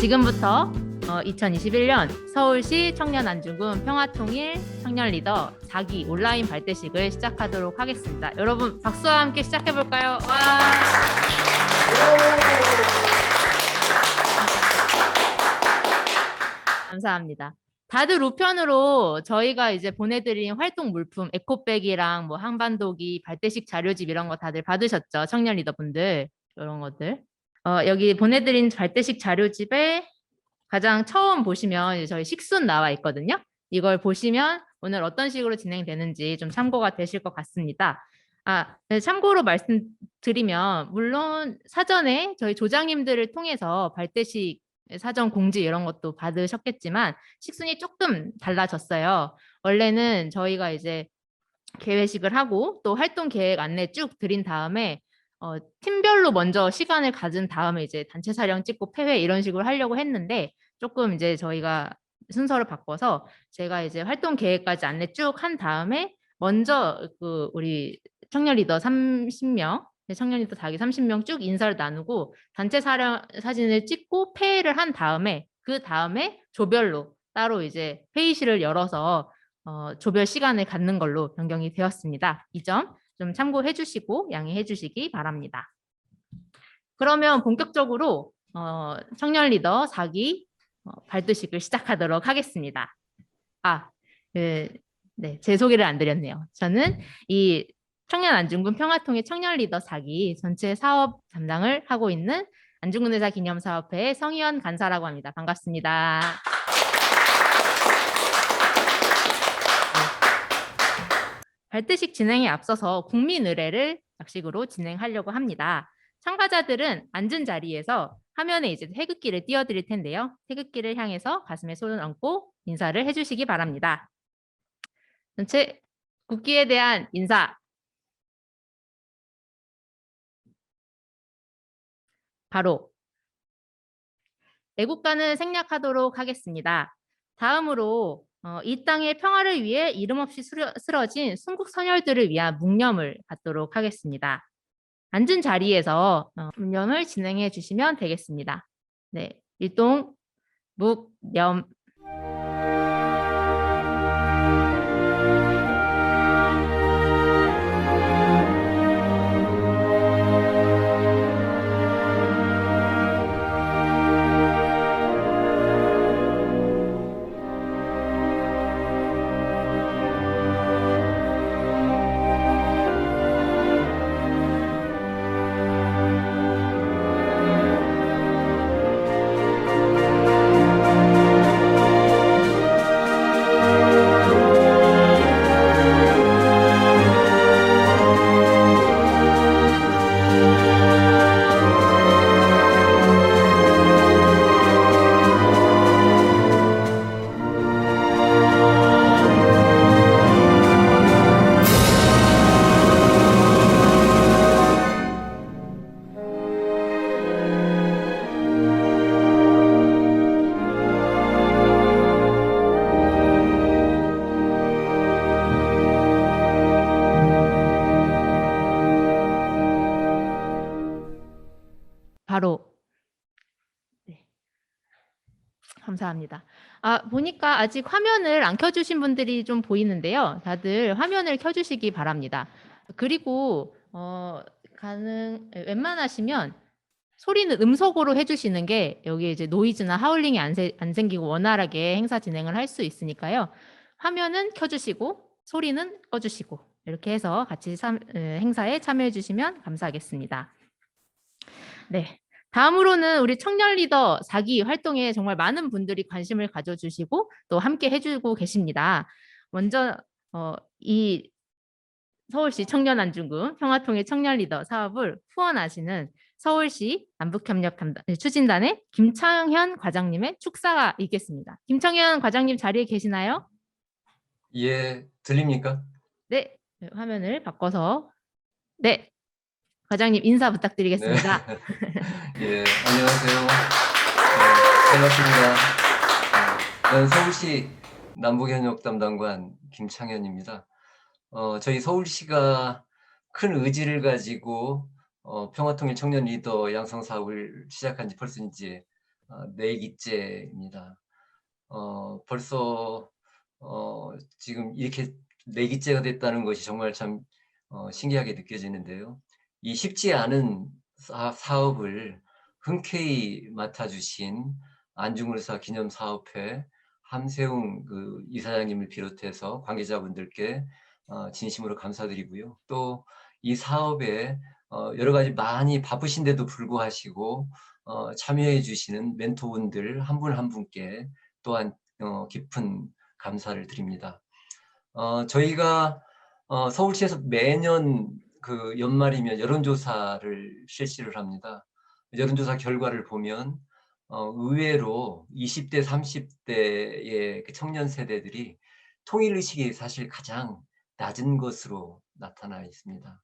지금부터 2021년 서울시 청년안중근 평화통일 청년 리더 4기 온라인 발대식을 시작하도록 하겠습니다. 여러분 박수와 함께 시작해볼까요? 와! 감사합니다. 다들 우편으로 저희가 이제 보내드린 활동 물품 에코백이랑 뭐 항반도기, 발대식 자료집 이런 거 다들 받으셨죠? 청년 리더분들 이런 것들. 여기 보내드린 발대식 자료집에 가장 처음 보시면 저희 식순 나와 있거든요. 이걸 보시면 오늘 어떤 식으로 진행되는지 좀 참고가 되실 것 같습니다. 네, 참고로 말씀드리면 물론 사전에 저희 조장님들을 통해서 발대식 사전 공지 이런 것도 받으셨겠지만 식순이 조금 달라졌어요. 원래는 저희가 이제 계획식을 하고 또 활동 계획 안내 쭉 드린 다음에 팀별로 먼저 시간을 가진 다음에 이제 단체 촬영 찍고 폐회 이런 식으로 하려고 했는데 조금 이제 저희가 순서를 바꿔서 제가 이제 활동 계획까지 안내 쭉 한 다음에 먼저 그 우리 청년 리더 30명, 청년 리더 4기 30명 쭉 인사를 나누고 단체 사진을 찍고 폐회를 한 다음에 그 다음에 조별로 따로 이제 회의실을 열어서 조별 시간을 갖는 걸로 변경이 되었습니다. 이 점 좀 참고해 주시고 양해해 주시기 바랍니다. 그러면 본격적으로 청년 리더 4기 발대식을 시작하도록 하겠습니다. 네, 제 소개를 안 드렸네요. 저는 이 청년 안중근 평화통일 청년 리더 4기 전체 사업 담당을 하고 있는 안중근의사 기념사업회의 성희연 간사라고 합니다. 반갑습니다. 발대식 진행에 앞서서 국민 의례를 약식으로 진행하려고 합니다. 참가자들은 앉은 자리에서 화면에 이제 태극기를 띄워드릴 텐데요. 태극기를 향해서 가슴에 손을 얹고 인사를 해주시기 바랍니다. 전체 국기에 대한 인사. 바로 애국가는 생략하도록 하겠습니다. 다음으로 이 땅의 평화를 위해 이름 없이 쓰러진 순국 선열들을 위한 묵념을 갖도록 하겠습니다. 앉은 자리에서 묵념을 진행해 주시면 되겠습니다. 네, 일동 묵념. 바로 네. 감사합니다. 보니까 아직 화면을 안 켜주신 분들이 좀 보이는데요. 다들 화면을 켜주시기 바랍니다. 그리고 웬만하시면 소리는 음속으로 해주시는 게 여기 이제 노이즈나 하울링이 안 생기고 원활하게 행사 진행을 할 수 있으니까요. 화면은 켜주시고 소리는 꺼주시고 이렇게 해서 같이 행사에 참여해 주시면 감사하겠습니다. 네. 다음으로는 우리 청년 리더 4기 활동에 정말 많은 분들이 관심을 가져주시고 또 함께 해주고 계십니다. 먼저 이 서울시 청년 안중근 평화통일 청년 리더 사업을 후원하시는 서울시 남북협력 추진단의 김창현 과장님의 축사가 있겠습니다. 김창현 과장님 자리에 계시나요? 예, 들립니까? 네, 화면을 바꿔서 네, 과장님 인사 부탁드리겠습니다. 네. 예, 안녕하세요. 반갑습니다. 저는 서울시 남북협력 담당관 김창현입니다. 저희 서울시가 큰 의지를 가지고 평화통일 청년 리더 양성 사업을 시작한 지 벌써 이제 네 기째입니다. 벌써 지금 이렇게 네 기째가 됐다는 것이 정말 참 신기하게 느껴지는데요. 이 쉽지 않은 사업을 흔쾌히 맡아주신 안중근 의사 기념사업회 함세웅 그 이사장님을 비롯해서 관계자분들께 진심으로 감사드리고요. 또 이 사업에 여러 가지 많이 바쁘신데도 불구하시고 참여해 주시는 멘토분들 한 분 한 분께 또한 깊은 감사를 드립니다. 저희가 서울시에서 매년 그 연말이면 여론조사를 실시를 합니다. 여론조사 결과를 보면 의외로 20대, 30대의 그 청년 세대들이 통일의식이 사실 가장 낮은 것으로 나타나 있습니다.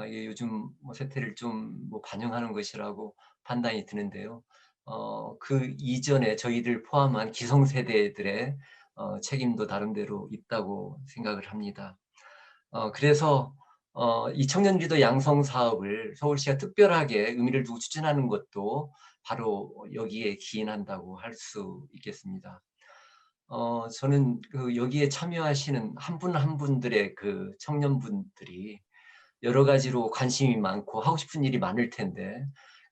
이게 요즘 뭐 세태를 좀 뭐 반영하는 것이라고 판단이 드는데요. 그 이전에 저희들 포함한 기성세대들의 책임도 나름대로 있다고 생각을 합니다. 그래서 이 청년 리더 양성 사업을 서울시가 특별하게 의미를 두고 추진하는 것도 바로 여기에 기인한다고 할 수 있겠습니다. 저는 그 여기에 참여하시는 한 분 한 분들의 그 청년분들이 여러 가지로 관심이 많고 하고 싶은 일이 많을 텐데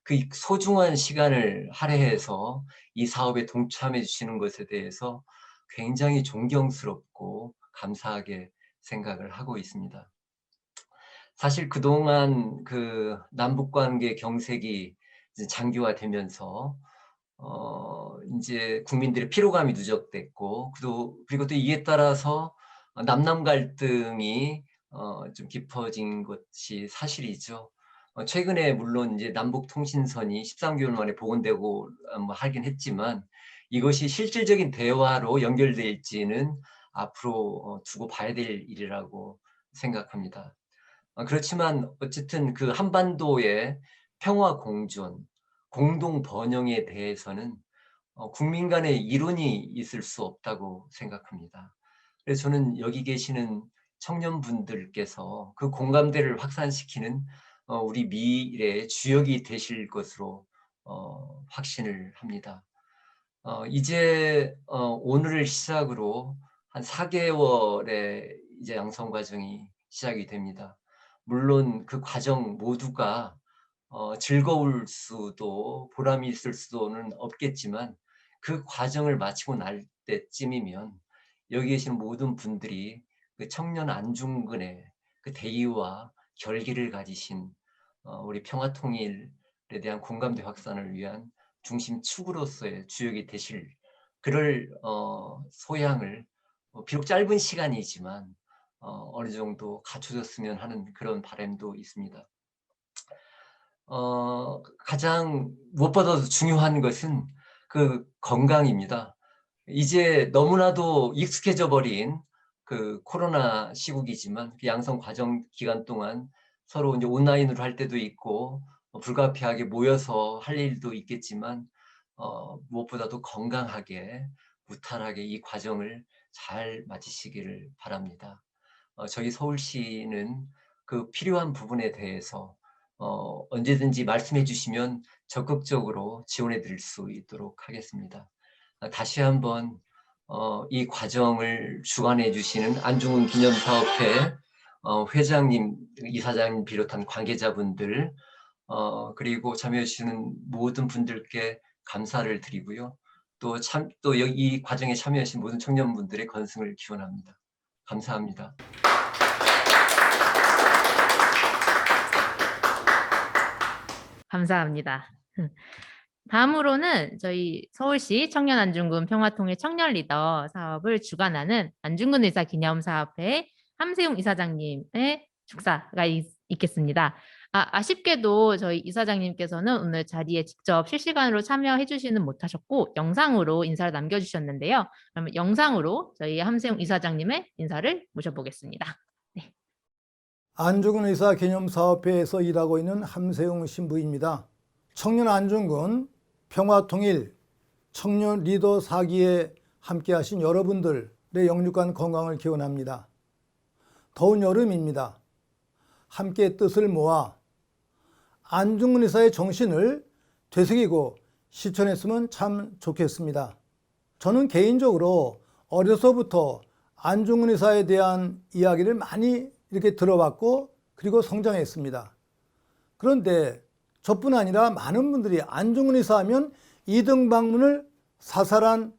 그 소중한 시간을 할애해서 이 사업에 동참해 주시는 것에 대해서 굉장히 존경스럽고 감사하게 생각을 하고 있습니다. 사실 그동안 그 남북관계 경색이 이제 장기화되면서 이제 국민들의 피로감이 누적됐고 그리고 또 이에 따라서 남남 갈등이 좀 깊어진 것이 사실이죠. 최근에 물론 이제 남북 통신선이 13개월 만에 복원되고 뭐 하긴 했지만 이것이 실질적인 대화로 연결될지는 앞으로 두고 봐야 될 일이라고 생각합니다. 그렇지만 어쨌든 그 한반도의 평화 공존, 공동 번영에 대해서는 국민 간의 이론이 있을 수 없다고 생각합니다. 그래서 저는 여기 계시는 청년분들께서 그 공감대를 확산시키는 우리 미래의 주역이 되실 것으로 확신을 합니다. 이제 오늘을 시작으로 한 4개월의 이제 양성 과정이 시작이 됩니다. 물론 그 과정 모두가 즐거울 수도 보람이 있을 수도는 없겠지만 그 과정을 마치고 날 때쯤이면 여기 계시는 모든 분들이 그 청년 안중근의 그 대의와 결기를 가지신 우리 평화통일에 대한 공감대 확산을 위한 중심축으로서의 주역이 되실 그럴 소양을 비록 짧은 시간이지만 어느 정도 갖춰졌으면 하는 그런 바람도 있습니다. 가장 무엇보다도 중요한 것은 그 건강입니다. 이제 너무나도 익숙해져 버린 그 코로나 시국이지만 그 양성 과정 기간 동안 서로 이제 온라인으로 할 때도 있고 불가피하게 모여서 할 일도 있겠지만 무엇보다도 건강하게 무탈하게 이 과정을 잘 마치시기를 바랍니다. 저희 서울시는 그 필요한 부분에 대해서 언제든지 말씀해 주시면 적극적으로 지원해 드릴 수 있도록 하겠습니다. 다시 한번 이 과정을 주관해 주시는 안중근 기념사업회 회장님, 이사장님 비롯한 관계자분들 그리고 참여해 주시는 모든 분들께 감사를 드리고요. 또 여기 이 과정에 참여하신 모든 청년분들의 건승을 기원합니다. 감사합니다. 감사합니다. 다음으로는 저희 서울시 청년안중근 평화통일 청년 리더 사업을 주관하는 안중근 의사 기념사업회 함세웅 이사장님의 축사가 있겠습니다. 아쉽게도 저희 이사장님께서는 오늘 자리에 직접 실시간으로 참여해 주시는 못하셨고 영상으로 인사를 남겨주셨는데요. 그러면 영상으로 저희 함세웅 이사장님의 인사를 모셔보겠습니다. 네. 안중근 의사 기념사업회에서 일하고 있는 함세웅 신부입니다. 청년 안중근 평화통일 청년 리더 4기에 함께하신 여러분들의 영육간 건강을 기원합니다. 더운 여름입니다. 함께 뜻을 모아 안중근 의사의 정신을 되새기고 실천했으면 참 좋겠습니다. 저는 개인적으로 어려서부터 안중근 의사에 대한 이야기를 많이 이렇게 들어봤고 그리고 성장했습니다. 그런데 저뿐 아니라 많은 분들이 안중근 의사 하면 이등방문을 사살한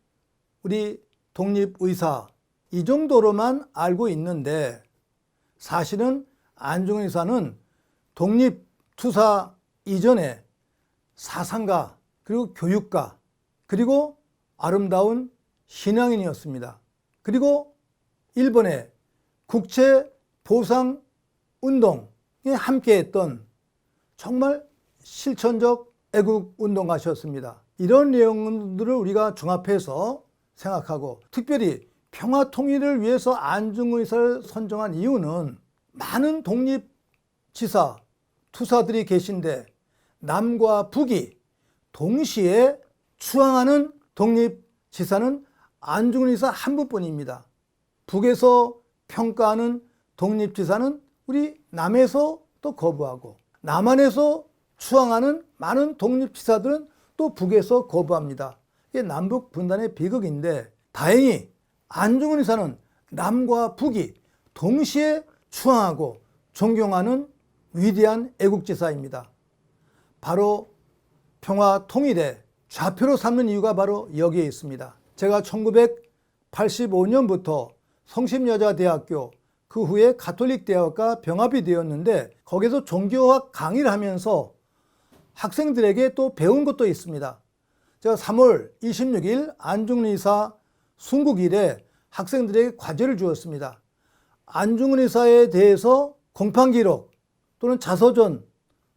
우리 독립의사 이 정도로만 알고 있는데 사실은 안중근 의사는 독립투사 이전에 사상가 그리고 교육가 그리고 아름다운 신앙인이었습니다. 그리고 일본의 국채보상운동에 함께했던 정말 실천적 애국운동가셨습니다. 이런 내용들을 우리가 종합해서 생각하고 특별히 평화통일을 위해서 안중근 의사를 선정한 이유는 많은 독립지사, 투사들이 계신데 남과 북이 동시에 추앙하는 독립지사는 안중근 의사 한 분뿐입니다. 북에서 평가하는 독립지사는 우리 남에서 또 거부하고 남한에서 추앙하는 많은 독립지사들은 또 북에서 거부합니다. 이게 남북 분단의 비극인데 다행히 안중근 의사는 남과 북이 동시에 추앙하고 존경하는 위대한 애국지사입니다. 바로 평화 통일의 좌표로 삼는 이유가 바로 여기에 있습니다. 제가 1985년부터 성심여자대학교 그 후에 가톨릭대학과 병합이 되었는데 거기서 종교학 강의를 하면서 학생들에게 또 배운 것도 있습니다. 제가 3월 26일 안중근 의사 순국일에 학생들에게 과제를 주었습니다. 안중근 의사에 대해서 공판기록 또는 자서전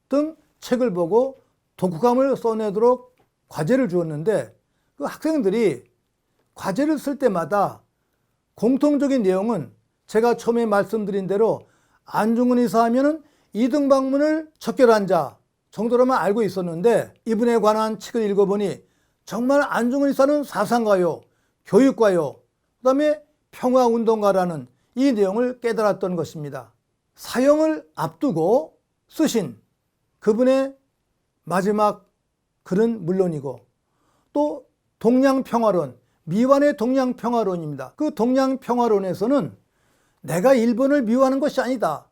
등 책을 보고 독후감을 써내도록 과제를 주었는데 그 학생들이 과제를 쓸 때마다 공통적인 내용은 제가 처음에 말씀드린 대로 안중근 의사 하면은 이등방문을 척결한 자 정도로만 알고 있었는데 이분에 관한 책을 읽어보니 정말 안중근 의사는 사상가요, 교육가요, 그 다음에 평화운동가라는 이 내용을 깨달았던 것입니다. 사형을 앞두고 쓰신 그분의 마지막 글은 물론이고 또 동양평화론, 미완의 동양평화론입니다. 그 동양평화론에서는 내가 일본을 미워하는 것이 아니다.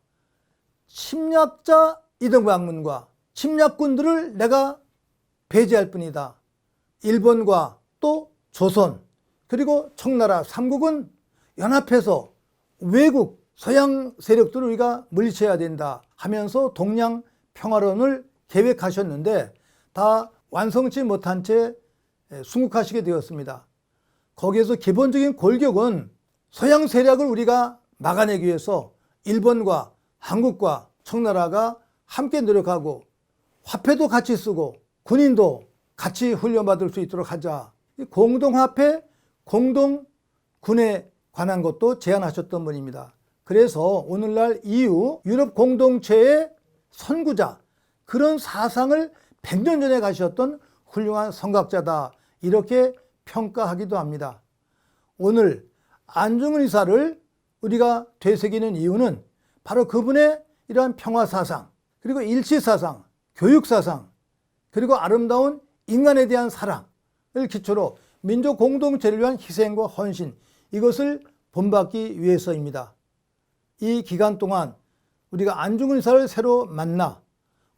침략자 이등방문과 침략군들을 내가 배제할 뿐이다. 일본과 또 조선 그리고 청나라 삼국은 연합해서 외국 서양 세력들을 우리가 물리쳐야 된다 하면서 동양평화론을 계획하셨는데 다 완성치 못한 채 순국하시게 되었습니다. 거기에서 기본적인 골격은 서양 세력을 우리가 막아내기 위해서 일본과 한국과 청나라가 함께 노력하고 화폐도 같이 쓰고 군인도 같이 훈련받을 수 있도록 하자. 공동화폐, 공동군에 관한 것도 제안하셨던 분입니다. 그래서 오늘날 EU 유럽 공동체의 선구자 그런 사상을 100년 전에 가셨던 훌륭한 선각자다 이렇게 평가하기도 합니다. 오늘 안중근 의사를 우리가 되새기는 이유는 바로 그분의 이러한 평화사상 그리고 일치사상, 교육사상 그리고 아름다운 인간에 대한 사랑을 기초로 민족 공동체를 위한 희생과 헌신 이것을 본받기 위해서입니다. 이 기간 동안 우리가 안중근 의사를 새로 만나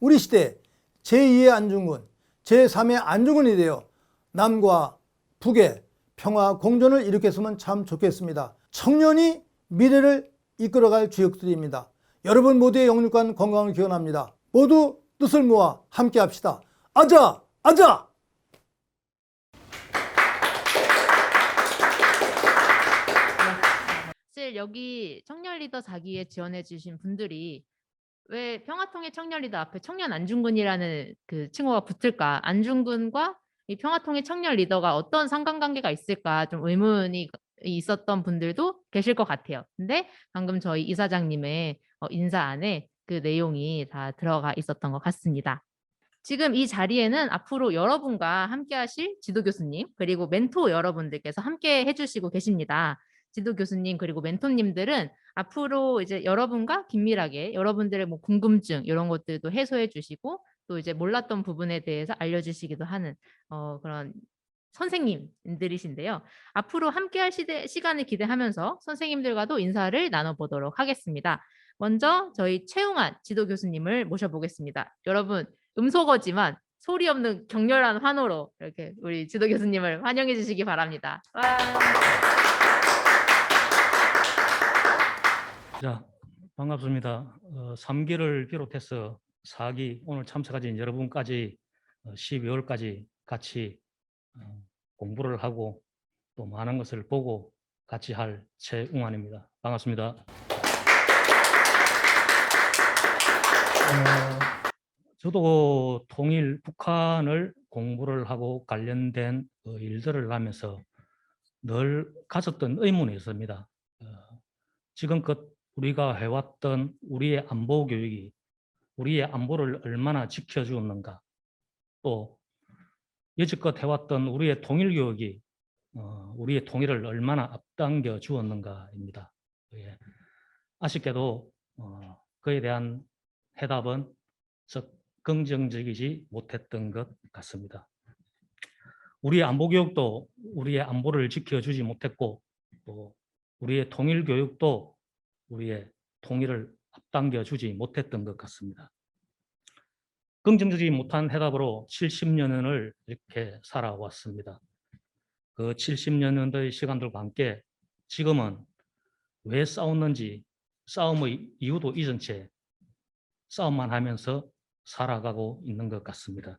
우리 시대 제2의 안중근, 제3의 안중근이 되어 남과 북의 평화 공존을 일으켰으면 참 좋겠습니다. 청년이 미래를 이끌어갈 주역들입니다. 여러분 모두의 영육간 건강을 기원합니다. 모두 뜻을 모아 함께 합시다. 아자! 아자! 사실 여기 청년 리더 4기에 지원해 주신 분들이 왜 평화통일 청년 리더 앞에 청년 안중근이라는 그 칭호가 붙을까? 안중근과 이 평화통일 청년 리더가 어떤 상관관계가 있을까? 좀 의문이 있었던 분들도 계실 것 같아요. 근데 방금 저희 이사장님의 인사 안에 그 내용이 다 들어가 있었던 것 같습니다. 지금 이 자리에는 앞으로 여러분과 함께 하실 지도 교수님 그리고 멘토 여러분들께서 함께 해주시고 계십니다. 지도 교수님 그리고 멘토님들은 앞으로 이제 여러분과 긴밀하게 여러분들의 뭐 궁금증 이런 것들도 해소해 주시고 또 이제 몰랐던 부분에 대해서 알려주시기도 하는 그런 선생님들이신데요. 앞으로 함께 할 시간을 기대하면서 선생님들과도 인사를 나눠보도록 하겠습니다. 먼저 저희 최웅한 지도 교수님을 모셔보겠습니다. 여러분, 음소거지만 소리 없는 격렬한 환호로 이렇게 우리 지도 교수님을 환영해 주시기 바랍니다. 와. 자, 반갑습니다. 3기를 비롯해서 4기 오늘 참석하신 여러분까지 12월까지 같이 공부를 하고 또 많은 것을 보고 같이 할 최웅환입니다. 반갑습니다. 저도 통일 북한을 공부를 하고 관련된 일들을 하면서 늘 가졌던 의문이 있습니다. 지금껏 우리가 해왔던 우리의 안보 교육이 우리의 안보를 얼마나 지켜주었는가, 또 여지껏 해왔던 우리의 통일 교육이 우리의 통일을 얼마나 앞당겨 주었는가입니다. 예. 아쉽게도 그에 대한 해답은 썩 긍정적이지 못했던 것 같습니다. 우리의 안보 교육도 우리의 안보를 지켜주지 못했고, 또 우리의 통일 교육도 우리의 통일을 앞당겨 주지 못했던 것 같습니다. 긍정적이지 못한 해답으로 70년을 이렇게 살아왔습니다. 그 70년의 시간들과 함께 지금은 왜 싸웠는지 싸움의 이유도 잊은 채 싸움만 하면서 살아가고 있는 것 같습니다.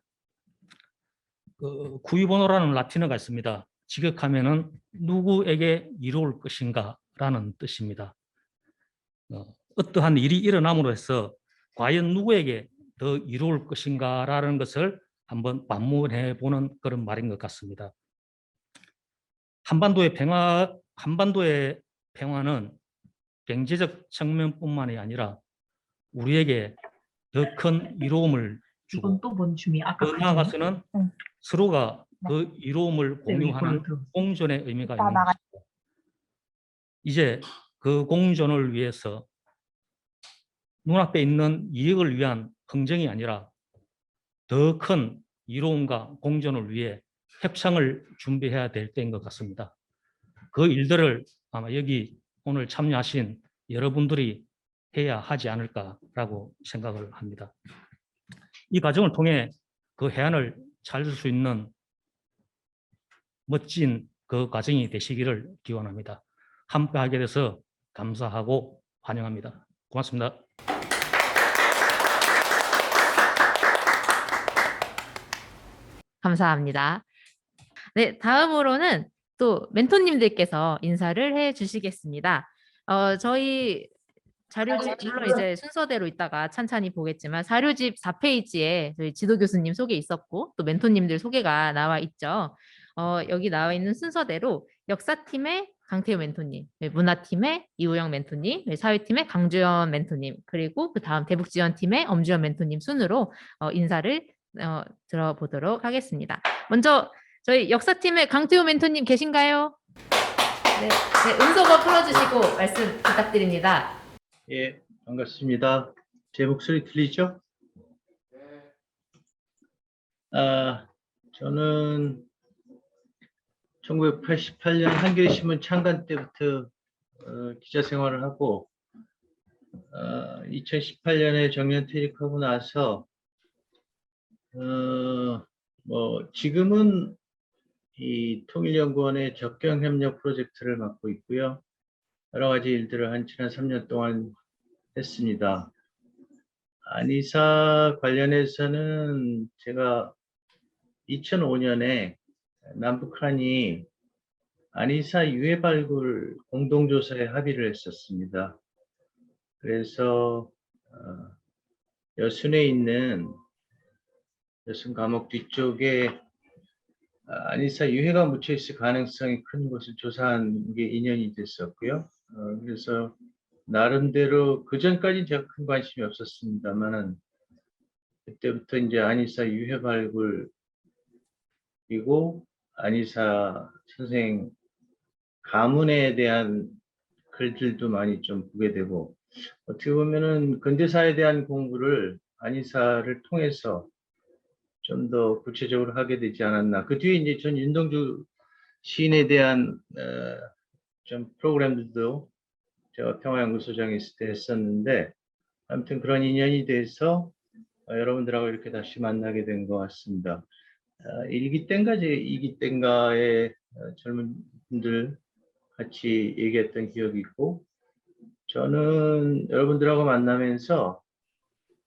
구이보노라는 라틴어가 있습니다. 직역하면은 누구에게 이로울 것인가 라는 뜻입니다. 어떠한 일이 일어남으로 해서 과연 누구에게 더 이로울 것인가 라는 것을 한번 반문해 보는 그런 말인 것 같습니다. 한반도의 평화는 경제적 측면뿐만이 아니라 우리에게 더 큰 이로움을 주고, 이건 또 뭔 춤이 아까 더 나아가서는 응. 서로가 그 이로움을 공유하는 이걸로 들었어. 공존의 의미가 이따 있는 것입니다. 이제 그 공존을 위해서 눈앞에 있는 이익을 위한 흥정이 아니라 더 큰 이로움과 공존을 위해 협상을 준비해야 될 때인 것 같습니다. 그 일들을 아마 여기 오늘 참여하신 여러분들이 해야 하지 않을까라고 생각을 합니다. 이 과정을 통해 그 해안을 찾을 수 있는 멋진 그 과정이 되시기를 기원합니다. 함께하게 돼서 감사하고 환영합니다. 고맙습니다. 감사합니다. 네, 다음으로는 또 멘토님들께서 인사를 해 주시겠습니다. 저희 자료집, 물론 이제 순서대로 있다가 찬찬히 보겠지만 사료집 4페이지에 저희 지도 교수님 소개 있었고 또 멘토님들 소개가 나와 있죠. 여기 나와 있는 순서대로 역사팀의 강태우 멘토님, 문화팀의 이우영 멘토님, 사회팀의 강주연 멘토님, 그리고 그 다음 대북지원팀의 엄주연 멘토님 순으로 인사를 들어보도록 하겠습니다. 먼저 저희 역사팀의 강태우 멘토님 계신가요? 네, 음소거 풀어주시고 말씀 부탁드립니다. 예, 반갑습니다. 제 목소리 들리죠? 저는 1988년 한겨레신문 창간 때부터 기자 생활을 하고 2018년에 정년퇴직하고 나서 지금은 이 통일연구원의 접경협력 프로젝트를 맡고 있고요. 여러 가지 일들을 한 지난 3년 동안 했습니다. 안이사 관련해서는 제가 2005년에 남북한이 안이사 유해 발굴 공동조사에 합의를 했었습니다. 그래서 여순에 있는 여순 감옥 뒤쪽에 안이사 유해가 묻혀 있을 가능성이 큰 곳을 조사한 게 2년이 됐었고요. 그래서 나름대로 그 전까지 제가 큰 관심이 없었습니다만은 그때부터 이제 안이사 유해 발굴 그리고 안이사 선생 가문에 대한 글들도 많이 좀 보게 되고 어떻게 보면은 근대사에 대한 공부를 안이사를 통해서 좀 더 구체적으로 하게 되지 않았나. 그 뒤에 이제 전 윤동주 시인에 대한 좀 프로그램들도 제가 평화연구소장에 있을 때 했었는데, 아무튼 그런 인연이 돼서 여러분들하고 이렇게 다시 만나게 된 것 같습니다. 1기 땐가 제 2기 땐가의 젊은 분들 같이 얘기했던 기억이 있고, 저는 여러분들하고 만나면서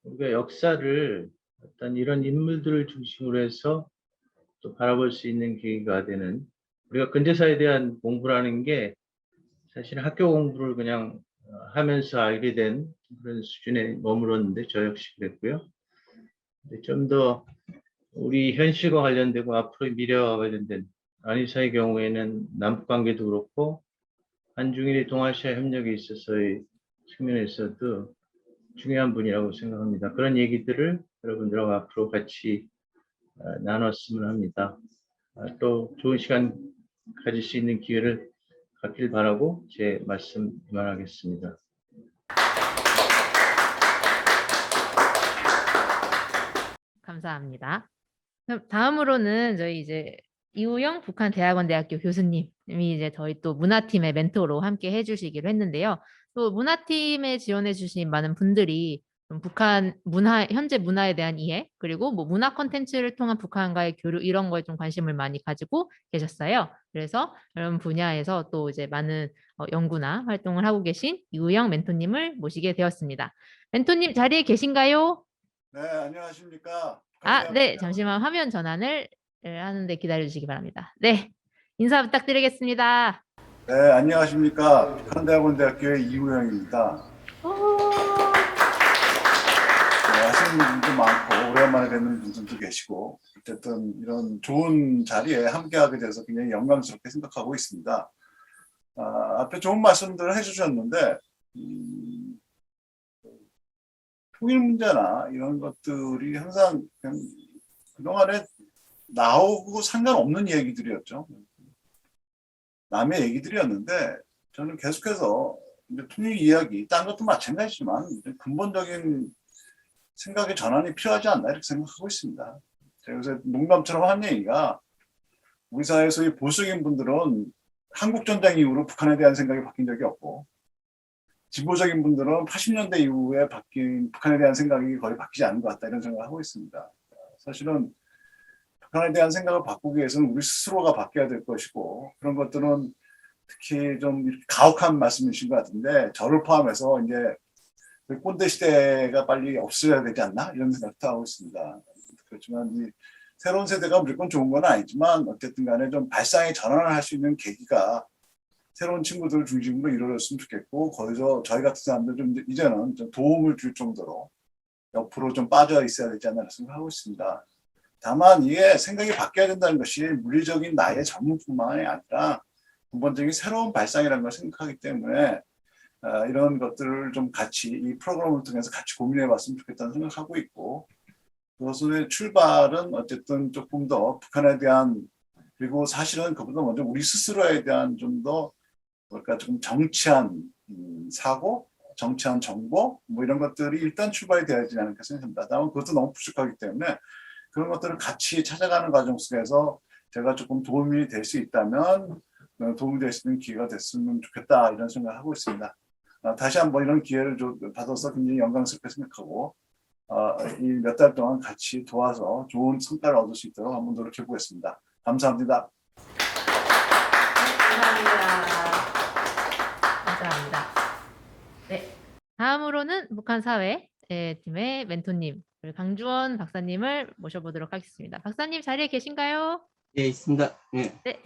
우리가 역사를 어떤 이런 인물들을 중심으로 해서 또 바라볼 수 있는 계기가 되는, 우리가 근대사에 대한 공부라는 게 사실 학교 공부를 그냥 하면서 알게 된 그런 수준에 머물렀는데 저 역시 그랬고요. 좀 더 우리 현실과 관련되고 앞으로의 미래와 관련된 한일사의 경우에는 남북 관계도 그렇고 한중일의 동아시아 협력에 있어서의 측면에서도 중요한 분이라고 생각합니다. 그런 얘기들을 여러분들하고 앞으로 같이 나눴으면 합니다. 또 좋은 시간 가질 수 있는 기회를 갖길 바라고 제 말씀 그만하겠습니다. 감사합니다. 그럼 다음으로는 저희 이제 이우영 북한대학원대학교 교수님이 이제 저희 또 문화팀의 멘토로 함께 해주시기로 했는데요. 또 문화팀에 지원해주신 많은 분들이 좀 북한 문화, 현재 문화에 대한 이해, 그리고 뭐 문화 콘텐츠를 통한 북한과의 교류 이런 거에 좀 관심을 많이 가지고 계셨어요. 그래서 이런 분야에서 또 이제 많은 연구나 활동을 하고 계신 이우영 멘토님을 모시게 되었습니다. 멘토님 자리에 계신가요? 네, 안녕하십니까. 네, 잠시만 화면 전환을 하는데 기다려주시기 바랍니다. 네, 인사 부탁드리겠습니다. 네, 안녕하십니까. 북한대학원대학교의 이우영입니다. 네, 하시는 분들도 많고 오랜만에 뵙는 분들도 계시고 어쨌든 이런 좋은 자리에 함께하게 돼서 굉장히 영광스럽게 생각하고 있습니다. 앞에 좋은 말씀들을 해주셨는데 통일 문제나 이런 것들이 항상 그냥 그동안에 나오고 상관없는 얘기들이었죠. 남의 얘기들이었는데 저는 계속해서 이제 통일 이야기, 딴 것도 마찬가지지만 근본적인 생각의 전환이 필요하지 않나 이렇게 생각하고 있습니다. 제가 요새 농담처럼 한 얘기가 우리 사회에서의 보수적인 분들은 한국전쟁 이후로 북한에 대한 생각이 바뀐 적이 없고 진보적인 분들은 80년대 이후에 바뀐 북한에 대한 생각이 거의 바뀌지 않은 것 같다 이런 생각을 하고 있습니다. 사실은 북한에 대한 생각을 바꾸기 위해서는 우리 스스로가 바뀌어야 될 것이고 그런 것들은 특히 좀 가혹한 말씀이신 것 같은데 저를 포함해서 이제 꼰대 시대가 빨리 없어져야 되지 않나 이런 생각도 하고 있습니다. 그렇지만 이 새로운 세대가 무조건 좋은 건 아니지만 어쨌든 간에 좀 발상의 전환을 할 수 있는 계기가 새로운 친구들 중심으로 이루어졌으면 좋겠고 거기서 저희 같은 사람들 좀 이제는 좀 도움을 줄 정도로 옆으로 좀 빠져 있어야 되지 않나 생각하고 있습니다. 다만 이게 생각이 바뀌어야 된다는 것이 물리적인 나의 전문뿐만이 아니라 근본적인 새로운 발상이라는 걸 생각하기 때문에 이런 것들을 좀 같이 이 프로그램을 통해서 같이 고민해 봤으면 좋겠다는 생각하고 있고 그것의 출발은 어쨌든 조금 더 북한에 대한 그리고 사실은 그보다 먼저 우리 스스로에 대한 좀 더 뭘까 좀 정치한 사고, 정치한 정보 뭐 이런 것들이 일단 출발이 돼야 되지 않을까 생각합니다. 다만 그것도 너무 부족하기 때문에 그런 것들을 같이 찾아가는 과정 속에서 제가 조금 도움이 될 수 있다면 도움이 될 수 있는 기회가 됐으면 좋겠다 이런 생각을 하고 있습니다. 다시 한번 이런 기회를 받아서 굉장히 영광스럽게 생각하고 이 몇 달 동안 같이 도와서 좋은 성과를 얻을 수 있도록 한번 노력해 보겠습니다. 감사합니다. 감사합니다. 네, 다음으로는 북한 사회 팀의 멘토님 강주원 박사님을 모셔보도록 하겠습니다. 박사님 자리에 계신가요? 예, 있습니다. 예. 네.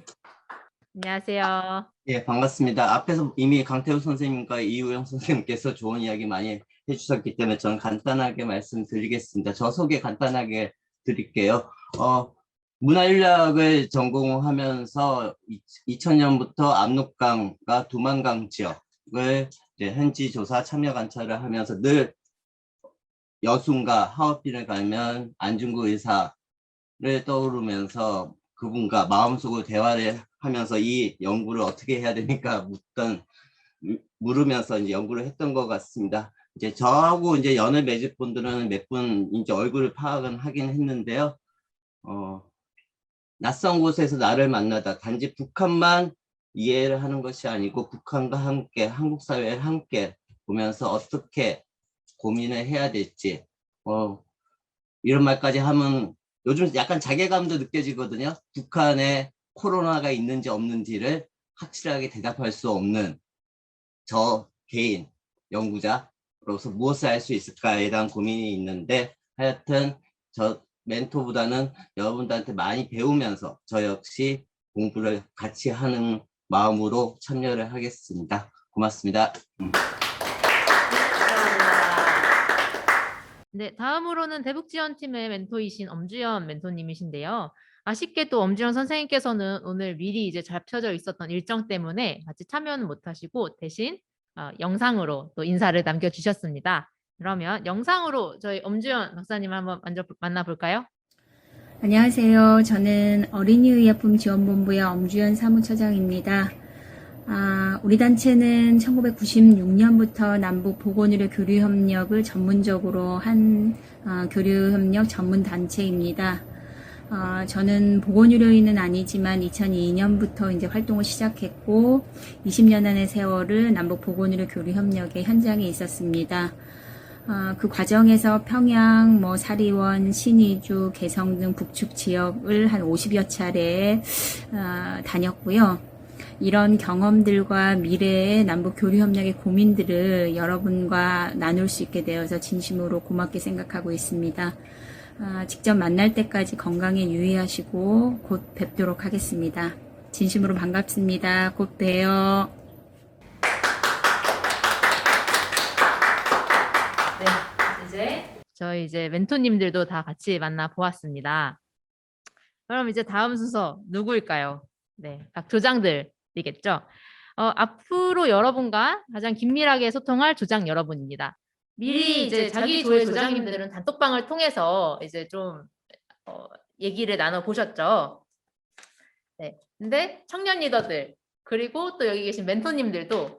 안녕하세요. 예, 반갑습니다. 앞에서 이미 강태우 선생님과 이우영 선생님께서 좋은 이야기 많이 해주셨기 때문에 저는 간단하게 말씀드리겠습니다. 저 소개 간단하게 드릴게요. 문화인력을 전공하면서 2000년부터 압록강과 두만강 지역을 이제 현지 조사 참여 관찰을 하면서 늘 여순과 하얼빈을 가면 안중구 의사를 떠오르면서 그분과 마음속으로 대화를 하면서 이 연구를 어떻게 해야 되니까 물으면서 이제 연구를 했던 것 같습니다. 이제 저하고 이제 연을 맺을 분들은 몇 분 이제 얼굴을 파악은 하긴 했는데요. 낯선 곳에서 나를 만나다 단지 북한만 이해를 하는 것이 아니고 북한과 함께 한국 사회를 함께 보면서 어떻게 고민을 해야 될지 이런 말까지 하면 요즘 약간 자괴감도 느껴지거든요. 북한에 코로나가 있는지 없는지를 확실하게 대답할 수 없는 저 개인 연구자로서 무엇을 할 수 있을까에 대한 고민이 있는데 하여튼 저 멘토보다는 여러분들한테 많이 배우면서 저 역시 공부를 같이 하는 마음으로 참여를 하겠습니다. 고맙습니다. 네, 다음으로는 대북지원팀의 멘토이신 엄주연 멘토님이신데요. 아쉽게도 엄주연 선생님께서는 오늘 미리 이제 잡혀져 있었던 일정 때문에 같이 참여는 못하시고 대신 영상으로 또 인사를 남겨주셨습니다. 그러면 영상으로 저희 엄주연 박사님 한번 먼저 만나볼까요? 안녕하세요. 저는 어린이의약품지원본부의 엄주연 사무처장입니다. 우리 단체는 1996년부터 남북 보건의료 교류협력을 전문적으로 한 교류협력 전문단체입니다. 저는 보건의료인은 아니지만 2002년부터 이제 활동을 시작했고 20년간의 세월을 남북 보건의료 교류협력의 현장에 있었습니다. 그 과정에서 평양, 사리원, 신의주, 개성 등 북측 지역을 한 50여 차례 다녔고요. 이런 경험들과 미래의 남북 교류 협력의 고민들을 여러분과 나눌 수 있게 되어서 진심으로 고맙게 생각하고 있습니다. 직접 만날 때까지 건강에 유의하시고 곧 뵙도록 하겠습니다. 진심으로 반갑습니다. 곧 봬요. 네, 저희 이제 멘토님들도 다 같이 만나 보았습니다. 그럼 이제 다음 순서 누구일까요? 네, 각 조장들이겠죠. 앞으로 여러분과 가장 긴밀하게 소통할 조장 여러분입니다. 미리 이제 자기 조의 조장님들은 단톡방을 통해서 이제 좀 얘기를 나눠 보셨죠. 네, 근데 청년 리더들 그리고 또 여기 계신 멘토님들도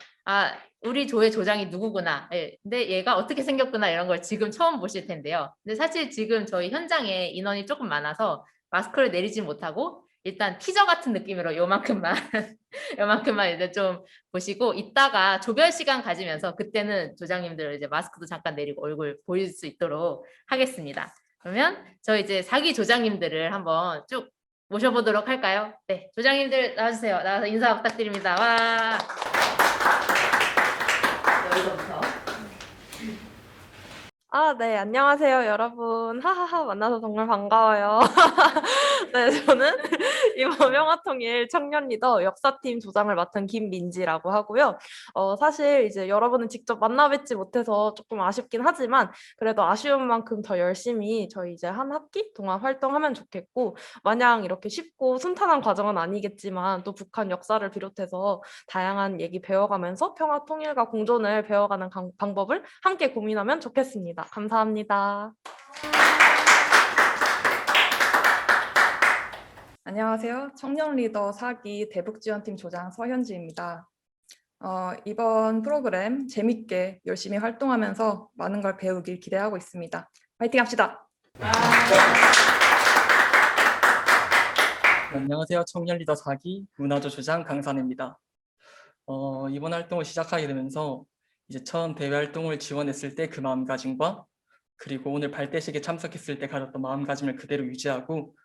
우리 조의 조장이 누구구나. 예, 근데 얘가 어떻게 생겼구나 이런 걸 지금 처음 보실 텐데요. 근데 사실 지금 저희 현장에 인원이 조금 많아서 마스크를 내리지 못하고 일단 티저 같은 느낌으로 요만큼만 요만큼만 이제 좀 보시고 이따가 조별 시간 가지면서 그때는 조장님들 이제 마스크도 잠깐 내리고 얼굴 보일 수 있도록 하겠습니다. 그러면 저 이제 4기 조장님들을 한번 쭉 모셔보도록 할까요? 네, 조장님들 나와주세요. 나와서 인사 부탁드립니다. 와. 여기서부터. 네, 안녕하세요, 여러분. 하하하, 만나서 정말 반가워요. 네, 저는 이번 평화통일 청년 리더 역사팀 조장을 맡은 김민지라고 하고요. 사실 이제 여러분은 직접 만나 뵙지 못해서 조금 아쉽긴 하지만 그래도 아쉬운 만큼 더 열심히 저희 이제 한 학기 동안 활동하면 좋겠고 마냥 이렇게 쉽고 순탄한 과정은 아니겠지만 또 북한 역사를 비롯해서 다양한 얘기 배워가면서 평화통일과 공존을 배워가는 방법을 함께 고민하면 좋겠습니다. 감사합니다. 안녕하세요. 청년 리더 4기 대북지원팀 조장 서현지입니다. 이번 프로그램 재밌게 열심히 활동하면서 많은 걸 배우길 기대하고 있습니다. 파이팅 합시다. 안녕하세요. 청년 리더 4기 문화조 조장 강산입니다. 이번 활동을 시작하게 되면서 이제 처음 대외 활동을 지원했을 때 그 마음가짐과 그리고 오늘 발대식에 참석했을 때 가졌던 마음가짐을 그대로 유지하고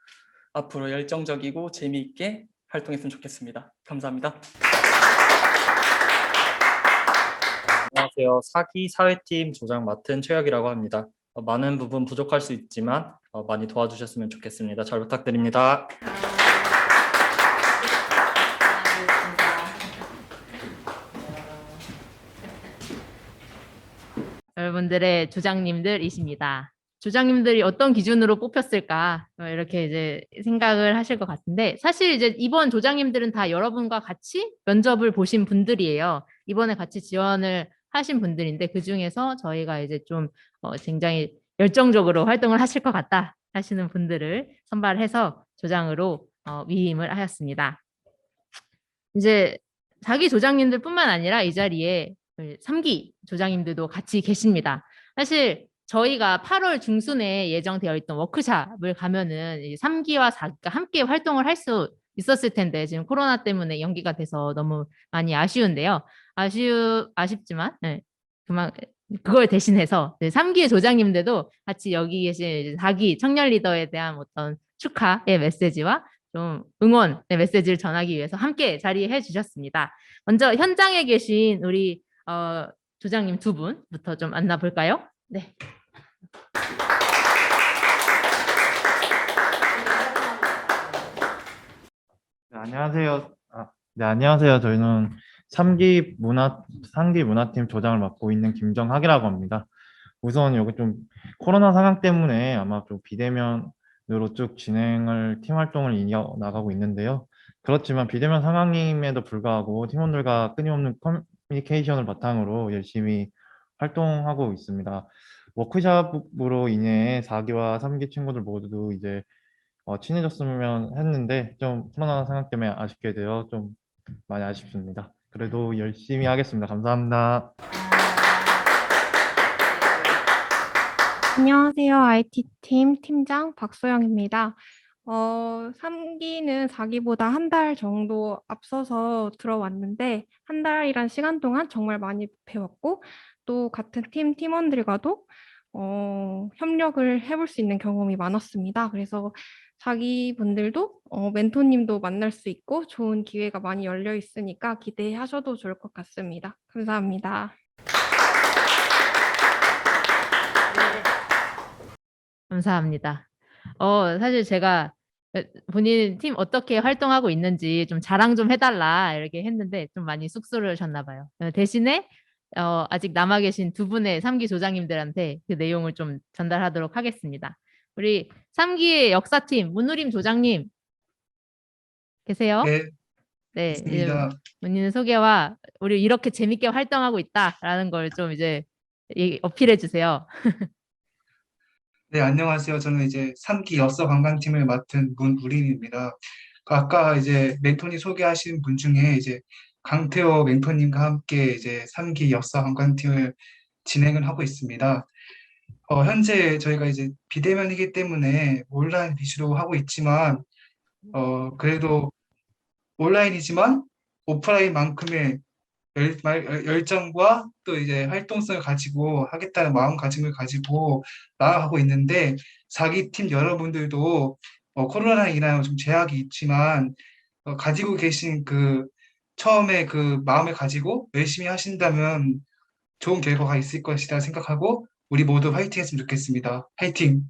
앞으로 열정적이고 재미있게 활동했으면 좋겠습니다. 감사합니다. 안녕하세요. 4기 사회팀 조장 맡은 최혁이라고 합니다. 많은 부분 부족할 수 있지만 많이 도와주셨으면 좋겠습니다. 잘 부탁드립니다. 여러분들의 조장님들이십니다. 조장님들이 어떤 기준으로 뽑혔을까 이렇게 이제 생각을 하실 것 같은데 사실 이제 이번 조장님들은 다 여러분과 같이 면접을 보신 분들이에요. 이번에 같이 지원을 하신 분들인데 그 중에서 저희가 이제 좀 굉장히 열정적으로 활동을 하실 것 같다 하시는 분들을 선발해서 조장으로 위임을 하였습니다. 이제 자기 조장님들뿐만 아니라 이 자리에 3기 조장님들도 같이 계십니다. 사실 저희가 8월 중순에 예정되어 있던 워크숍을 가면은 3기와 4기가 함께 활동을 할 수 있었을 텐데 지금 코로나 때문에 연기가 돼서 너무 많이 아쉬운데요. 아쉽지만 네, 그걸 대신해서 3기의 조장님들도 같이 여기 계신 4기 청년 리더에 대한 어떤 축하의 메시지와 좀 응원의 메시지를 전하기 위해서 함께 자리해 주셨습니다. 먼저 현장에 계신 우리 조장님 두 분부터 좀 만나볼까요? 네. 네, 안녕하세요. 네, 안녕하세요. 저희는 3기 문화팀 조장을 맡고 있는 김정학이라고 합니다. 우선 여기 좀 코로나 상황 때문에 아마 좀 비대면으로 쭉 팀 활동을 이어 나가고 있는데요. 그렇지만 비대면 상황임에도 불구하고 팀원들과 끊임없는 커뮤니케이션을 바탕으로 열심히 활동하고 있습니다. 워크숍으로 인해 4기와 3기 친구들 모두 이제 친해졌으면 했는데 좀 코로나 상황 때문에 아쉽게 되어 좀 많이 아쉽습니다. 그래도 열심히 하겠습니다. 감사합니다. 안녕하세요. IT팀 팀장 박소영입니다. 3기는 4기보다 한 달 정도 앞서서 들어왔는데 한 달이란 시간 동안 정말 많이 배웠고 또 같은 팀원들과도 협력을 해볼 수 있는 경험이 많았습니다. 그래서 4기 분들도 멘토님도 만날 수 있고 좋은 기회가 많이 열려 있으니까 기대하셔도 좋을 것 같습니다. 감사합니다. 감사합니다. 사실 제가 본인 팀 어떻게 활동하고 있는지 좀 자랑 좀 해달라 이렇게 했는데 좀 많이 쑥스러우셨나 봐요. 대신에 아직 남아 계신 두 분의 3기 조장님들한테 그 내용을 좀 전달하도록 하겠습니다. 우리 3기의 역사팀 문우림 조장님 계세요? 네, 네, 있습니다. 본인 소개와 우리 이렇게 재밌게 활동하고 있다라는 걸 좀 이제 어필해 주세요. 네, 안녕하세요. 저는 이제 3기 엽서 관광팀을 맡은 문우림입니다. 아까 이제 멘토님 소개하신 분 중에 이제 강태호 멘토님과 함께 이제 3기 엽서 관광팀을 진행을 하고 있습니다. 현재 저희가 이제 비대면이기 때문에 온라인 위주로 하고 있지만, 그래도 온라인이지만 오프라인만큼의 열정과 또 이제 활동성을 가지고 하겠다는 마음가짐을 가지고 나아가고 있는데 4기 팀 여러분들도 코로나로 인하여 좀 제약이 있지만 가지고 계신 그 처음에 그 마음을 가지고 열심히 하신다면 좋은 결과가 있을 것이다 생각하고 우리 모두 화이팅 했으면 좋겠습니다. 화이팅!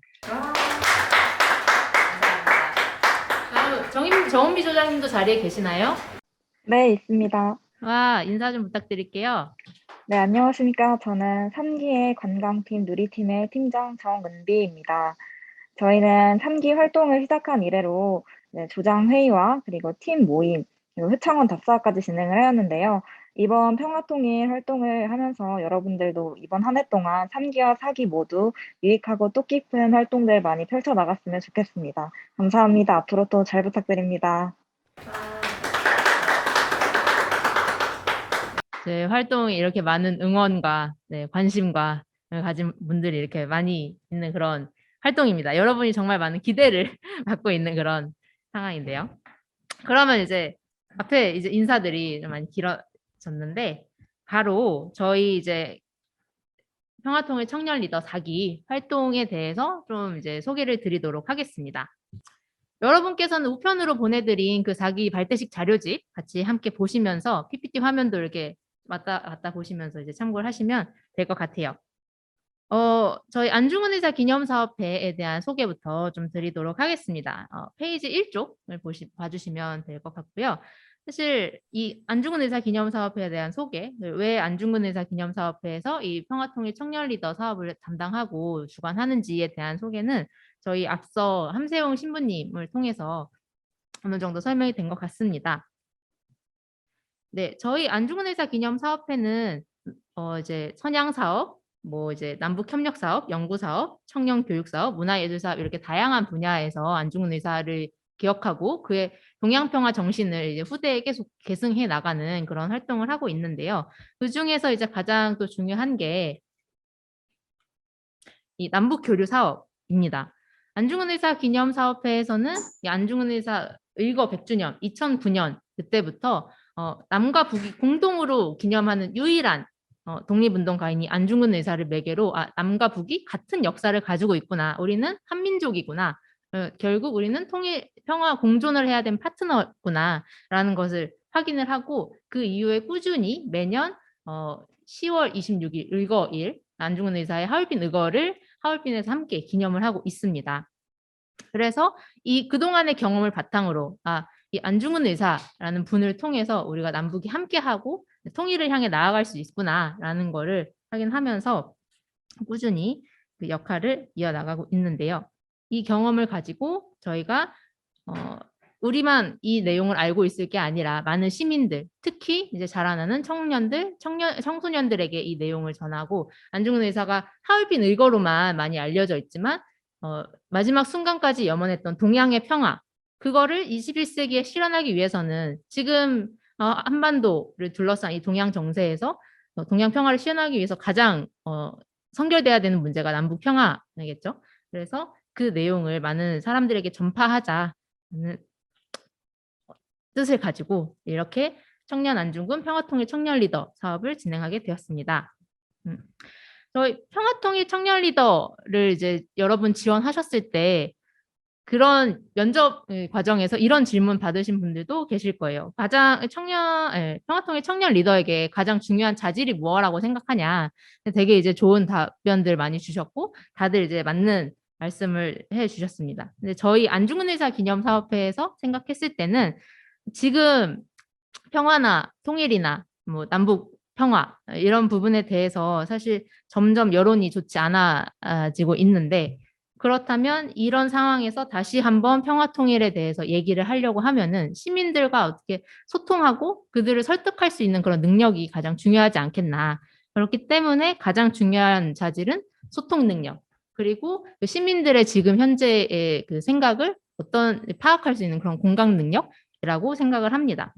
정은비 조장님도 자리에 계시나요? 네, 있습니다. 와, 인사 좀 부탁드릴게요. 네, 안녕하십니까. 저는 3기의 관광팀 누리팀의 팀장 정은비입니다. 저희는 3기 활동을 시작한 이래로 조장 회의와 그리고 팀 모임, 그리고 회창원 답사까지 진행을 해왔는데요. 이번 평화통일 활동을 하면서 여러분들도 이번 한 해 동안 3기와 4기 모두 유익하고 뜻깊은 활동들 많이 펼쳐나갔으면 좋겠습니다. 감사합니다. 앞으로 또 잘 부탁드립니다. 활동에 이렇게 많은 응원과 관심과 가진 분들이 이렇게 많이 있는 그런 활동입니다. 여러분이 정말 많은 기대를 받고 있는 그런 상황인데요. 그러면 이제 앞에 이제 인사들이 좀 많이 길어졌는데 바로 저희 이제 평화통일 청년 리더 4기 활동에 대해서 좀 이제 소개를 드리도록 하겠습니다. 여러분께서는 우편으로 보내드린 그 4기 발대식 자료집 같이 함께 보시면서 PPT 화면도 이렇게 왔다 보시면서 이제 참고를 하시면 될 것 같아요. 저희 안중근 의사 기념사업회에 대한 소개부터 좀 드리도록 하겠습니다. 페이지 1쪽을 봐주시면 될 것 같고요. 사실 이 안중근 의사 기념사업회에 대한 소개, 왜 안중근 의사 기념사업회에서 이 평화통일 청년 리더 사업을 담당하고 주관하는지에 대한 소개는 저희 앞서 함세용 신부님을 통해서 어느 정도 설명이 된 것 같습니다. 네, 저희 안중근 의사 기념사업회는 이제 선양 사업, 뭐 이제 남북 협력 사업, 연구 사업, 청년 교육 사업, 문화예술 사업 이렇게 다양한 분야에서 안중근 의사를 기억하고 그의 동양평화 정신을 이제 후대에 계속 계승해 나가는 그런 활동을 하고 있는데요. 그 중에서 이제 가장 또 중요한 게 이 남북 교류 사업입니다. 안중근 의사 기념 사업회에서는 이 안중근 의사 의거 100주년 2009년 그때부터 남과 북이 공동으로 기념하는 유일한 독립운동가인 이 안중근 의사를 매개로 남과 북이 같은 역사를 가지고 있구나. 우리는 한민족이구나. 결국 우리는 통일, 평화 공존을 해야 되는 파트너구나 라는 것을 확인을 하고 그 이후에 꾸준히 매년 10월 26일 의거일 안중근 의사의 하얼빈 의거를 하얼빈에서 함께 기념을 하고 있습니다. 그래서 이 그동안의 경험을 바탕으로 이 안중근 의사라는 분을 통해서 우리가 남북이 함께하고 통일을 향해 나아갈 수 있구나라는 거를 확인하면서 꾸준히 그 역할을 이어나가고 있는데요. 이 경험을 가지고 저희가 우리만 이 내용을 알고 있을 게 아니라 많은 시민들, 특히 이제 자라나는 청소년들에게 이 내용을 전하고 안중근 의사가 하얼빈 의거로만 많이 알려져 있지만 마지막 순간까지 염원했던 동양의 평화, 그거를 21세기에 실현하기 위해서는 지금 한반도를 둘러싼 이 동양 정세에서 동양 평화를 실현하기 위해서 가장 선결돼야 되는 문제가 남북 평화겠죠. 그래서 그 내용을 많은 사람들에게 전파하자는 뜻을 가지고 이렇게 청년 안중근 평화통일 청년 리더 사업을 진행하게 되었습니다. 저희 평화통일 청년 리더를 이제 여러분 지원하셨을 때 그런 면접 과정에서 이런 질문 받으신 분들도 계실 거예요. 평화통일 청년 리더에게 가장 중요한 자질이 뭐라고 생각하냐. 되게 이제 좋은 답변들 많이 주셨고 다들 이제 맞는 말씀을 해 주셨습니다. 근데 저희 안중근 의사 기념사업회에서 생각했을 때는 지금 평화나 통일이나 뭐 남북 평화 이런 부분에 대해서 사실 점점 여론이 좋지 않아지고 있는데 그렇다면 이런 상황에서 다시 한번 평화 통일에 대해서 얘기를 하려고 하면은 시민들과 어떻게 소통하고 그들을 설득할 수 있는 그런 능력이 가장 중요하지 않겠나. 그렇기 때문에 가장 중요한 자질은 소통 능력. 그리고 시민들의 지금 현재의 그 생각을 파악할 수 있는 그런 공감 능력이라고 생각을 합니다.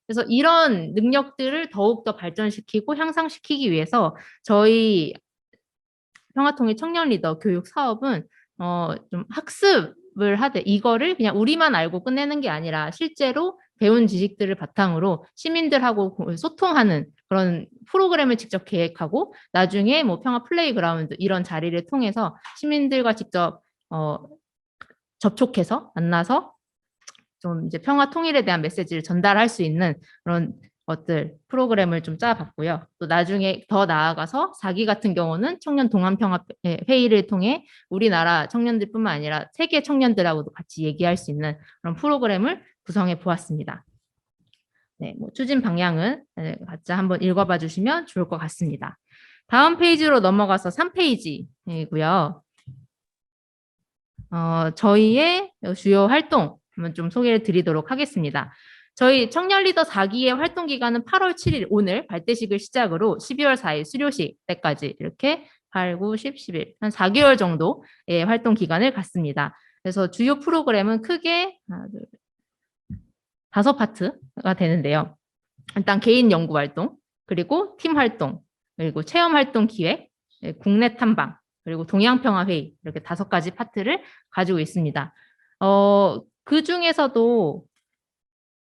그래서 이런 능력들을 더욱더 발전시키고 향상시키기 위해서 저희 평화통일 청년 리더 교육 사업은 좀 학습을 하되 이거를 그냥 우리만 알고 끝내는 게 아니라 실제로 배운 지식들을 바탕으로 시민들하고 소통하는 그런 프로그램을 직접 계획하고 나중에 뭐 평화 플레이그라운드 이런 자리를 통해서 시민들과 직접 접촉해서 만나서 좀 이제 평화 통일에 대한 메시지를 전달할 수 있는 그런 것들 프로그램을 좀 짜봤고요. 또 나중에 더 나아가서 4기 같은 경우는 청년 동안평화 회의를 통해 우리나라 청년들뿐만 아니라 세계 청년들하고도 같이 얘기할 수 있는 그런 프로그램을 구성해 보았습니다. 네, 뭐 추진 방향은 각자 한번 읽어봐 주시면 좋을 것 같습니다. 다음 페이지로 넘어가서 3페이지이고요. 저희의 주요 활동 한번 좀 소개를 드리도록 하겠습니다. 저희 청년 리더 4기의 활동 기간은 8월 7일 오늘 발대식을 시작으로 12월 4일 수료식 때까지 이렇게 8, 9, 10, 11 한 4개월 정도의 활동 기간을 갖습니다. 그래서 주요 프로그램은 크게 5파트가 되는데요. 일단 개인 연구 활동, 그리고 팀 활동, 그리고 체험 활동 기획, 국내 탐방, 그리고 동양평화회의 이렇게 5가지 파트를 가지고 있습니다. 그 중에서도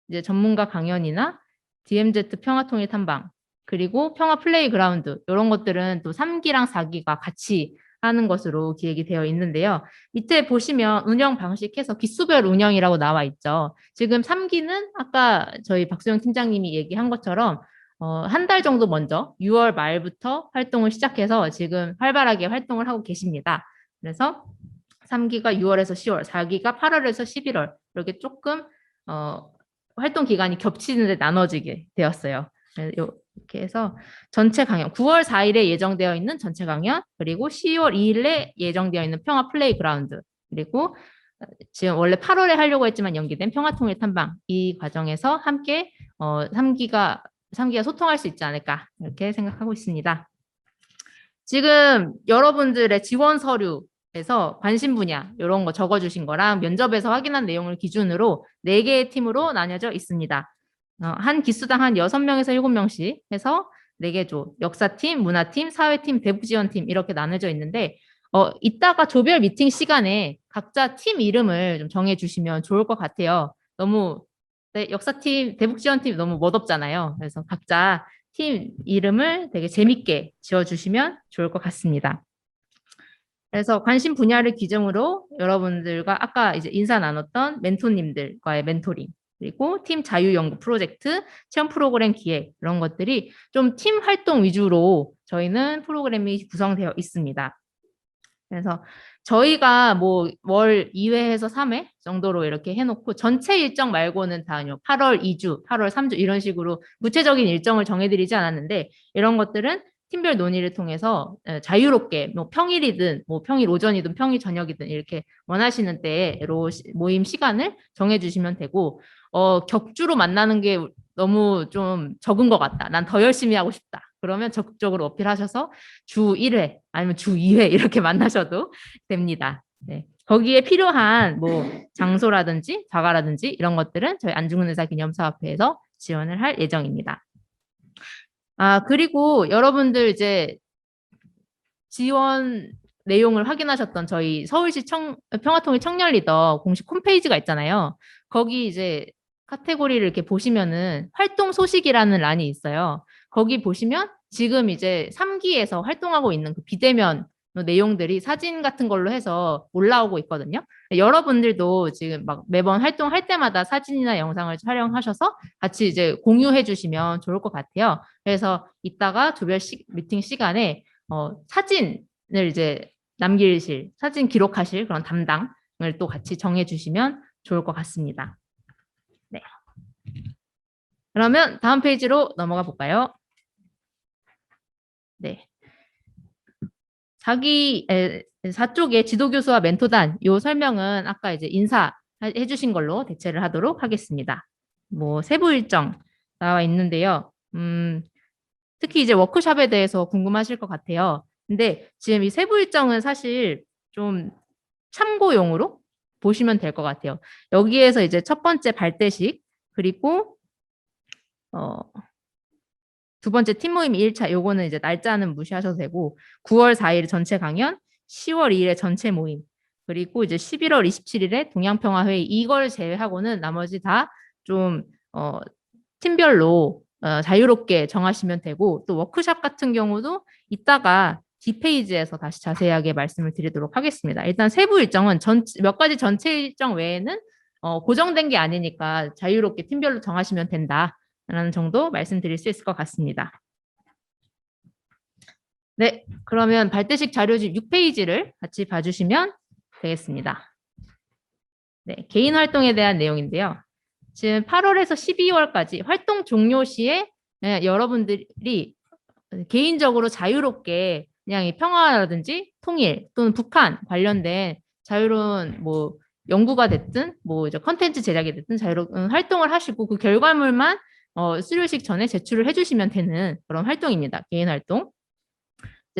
이제 전문가 강연이나 DMZ 평화통일 탐방 그리고 평화 플레이그라운드 이런 것들은 또 3기랑 4기가 같이 하는 것으로 기획이 되어 있는데요. 밑에 보시면 운영 방식해서 기수별 운영이라고 나와 있죠. 지금 3기는 아까 저희 박수영 팀장님이 얘기한 것처럼 한 달 정도 먼저 6월 말부터 활동을 시작해서 지금 활발하게 활동을 하고 계십니다. 그래서 3기가 6월에서 10월, 4기가 8월에서 11월 이렇게 조금 활동 기간이 겹치는데 나눠지게 되었어요. 이렇게 해서 전체 강연 9월 4일에 예정되어 있는 전체 강연 그리고 10월 2일에 예정되어 있는 평화 플레이그라운드 그리고 지금 원래 8월에 하려고 했지만 연기된 평화통일 탐방 이 과정에서 함께 3기가 소통할 수 있지 않을까 이렇게 생각하고 있습니다. 지금 여러분들의 지원 서류에서 관심 분야 이런 거 적어주신 거랑 면접에서 확인한 내용을 기준으로 4개의 팀으로 나뉘어져 있습니다. 한 기수당 한 6명에서 7명씩 해서 4개 조, 역사팀, 문화팀, 사회팀, 대북지원팀 이렇게 나눠져 있는데 이따가 조별 미팅 시간에 각자 팀 이름을 좀 정해주시면 좋을 것 같아요. 너무 네, 역사팀, 대북지원팀 너무 멋없잖아요. 그래서 각자 팀 이름을 되게 재밌게 지어주시면 좋을 것 같습니다. 그래서 관심 분야를 기준으로 여러분들과 아까 이제 인사 나눴던 멘토님들과의 멘토링, 그리고 팀 자유연구 프로젝트, 체험 프로그램 기획 이런 것들이 좀 팀 활동 위주로 저희는 프로그램이 구성되어 있습니다. 그래서 저희가 뭐 월 2회에서 3회 정도로 이렇게 해놓고 전체 일정 말고는 다 8월 2주, 8월 3주 이런 식으로 구체적인 일정을 정해드리지 않았는데 이런 것들은 팀별 논의를 통해서 자유롭게 뭐 평일이든 뭐 평일 오전이든 평일 저녁이든 이렇게 원하시는 때로 모임 시간을 정해주시면 되고 격주로 만나는 게 너무 좀 적은 것 같다. 난 더 열심히 하고 싶다. 그러면 적극적으로 어필하셔서 주 1회 아니면 주 2회 이렇게 만나셔도 됩니다. 네. 거기에 필요한 뭐 장소라든지 자가라든지 이런 것들은 저희 안중근 의사 기념사업회에서 지원을 할 예정입니다. 그리고 여러분들 이제 지원 내용을 확인하셨던 저희 서울시 평화통일 청년 리더 공식 홈페이지가 있잖아요. 거기 이제 카테고리를 이렇게 보시면은 활동 소식이라는 란이 있어요. 거기 보시면 지금 이제 3기에서 활동하고 있는 그 비대면 내용들이 사진 같은 걸로 해서 올라오고 있거든요. 여러분들도 지금 막 매번 활동할 때마다 사진이나 영상을 촬영하셔서 같이 이제 공유해 주시면 좋을 것 같아요. 그래서 이따가 조별 미팅 시간에 사진을 이제 남기실, 사진 기록하실 그런 담당을 또 같이 정해 주시면 좋을 것 같습니다. 네. 그러면 다음 페이지로 넘어가 볼까요? 네. 4쪽의 지도교수와 멘토단 요 설명은 아까 이제 인사해 주신 걸로 대체를 하도록 하겠습니다. 뭐 세부 일정 나와 있는데요. 특히 이제 워크숍에 대해서 궁금하실 것 같아요. 근데 지금 이 세부 일정은 사실 좀 참고용으로 보시면 될 것 같아요. 여기에서 이제 첫 번째 발대식, 그리고 두 번째 팀 모임 2일차, 요거는 이제 날짜는 무시하셔도 되고 9월 4일 전체 강연, 10월 2일에 전체 모임, 그리고 이제 11월 27일에 동양평화회의, 이걸 제외하고는 나머지 다 좀 팀별로 자유롭게 정하시면 되고, 또 워크숍 같은 경우도 이따가 D페이지에서 다시 자세하게 말씀을 드리도록 하겠습니다. 일단 세부 일정은 몇 가지 전체 일정 외에는 고정된 게 아니니까 자유롭게 팀별로 정하시면 된다라는 정도 말씀드릴 수 있을 것 같습니다. 네, 그러면 발대식 자료집 6페이지를 같이 봐주시면 되겠습니다. 네, 개인 활동에 대한 내용인데요. 지금 8월에서 12월까지 활동 종료 시에 여러분들이 개인적으로 자유롭게 그냥 이 평화라든지 통일 또는 북한 관련된 자유로운 뭐 연구가 됐든 뭐 이제 컨텐츠 제작이 됐든 자유로운 활동을 하시고 그 결과물만 수료식 전에 제출을 해주시면 되는 그런 활동입니다. 개인 활동.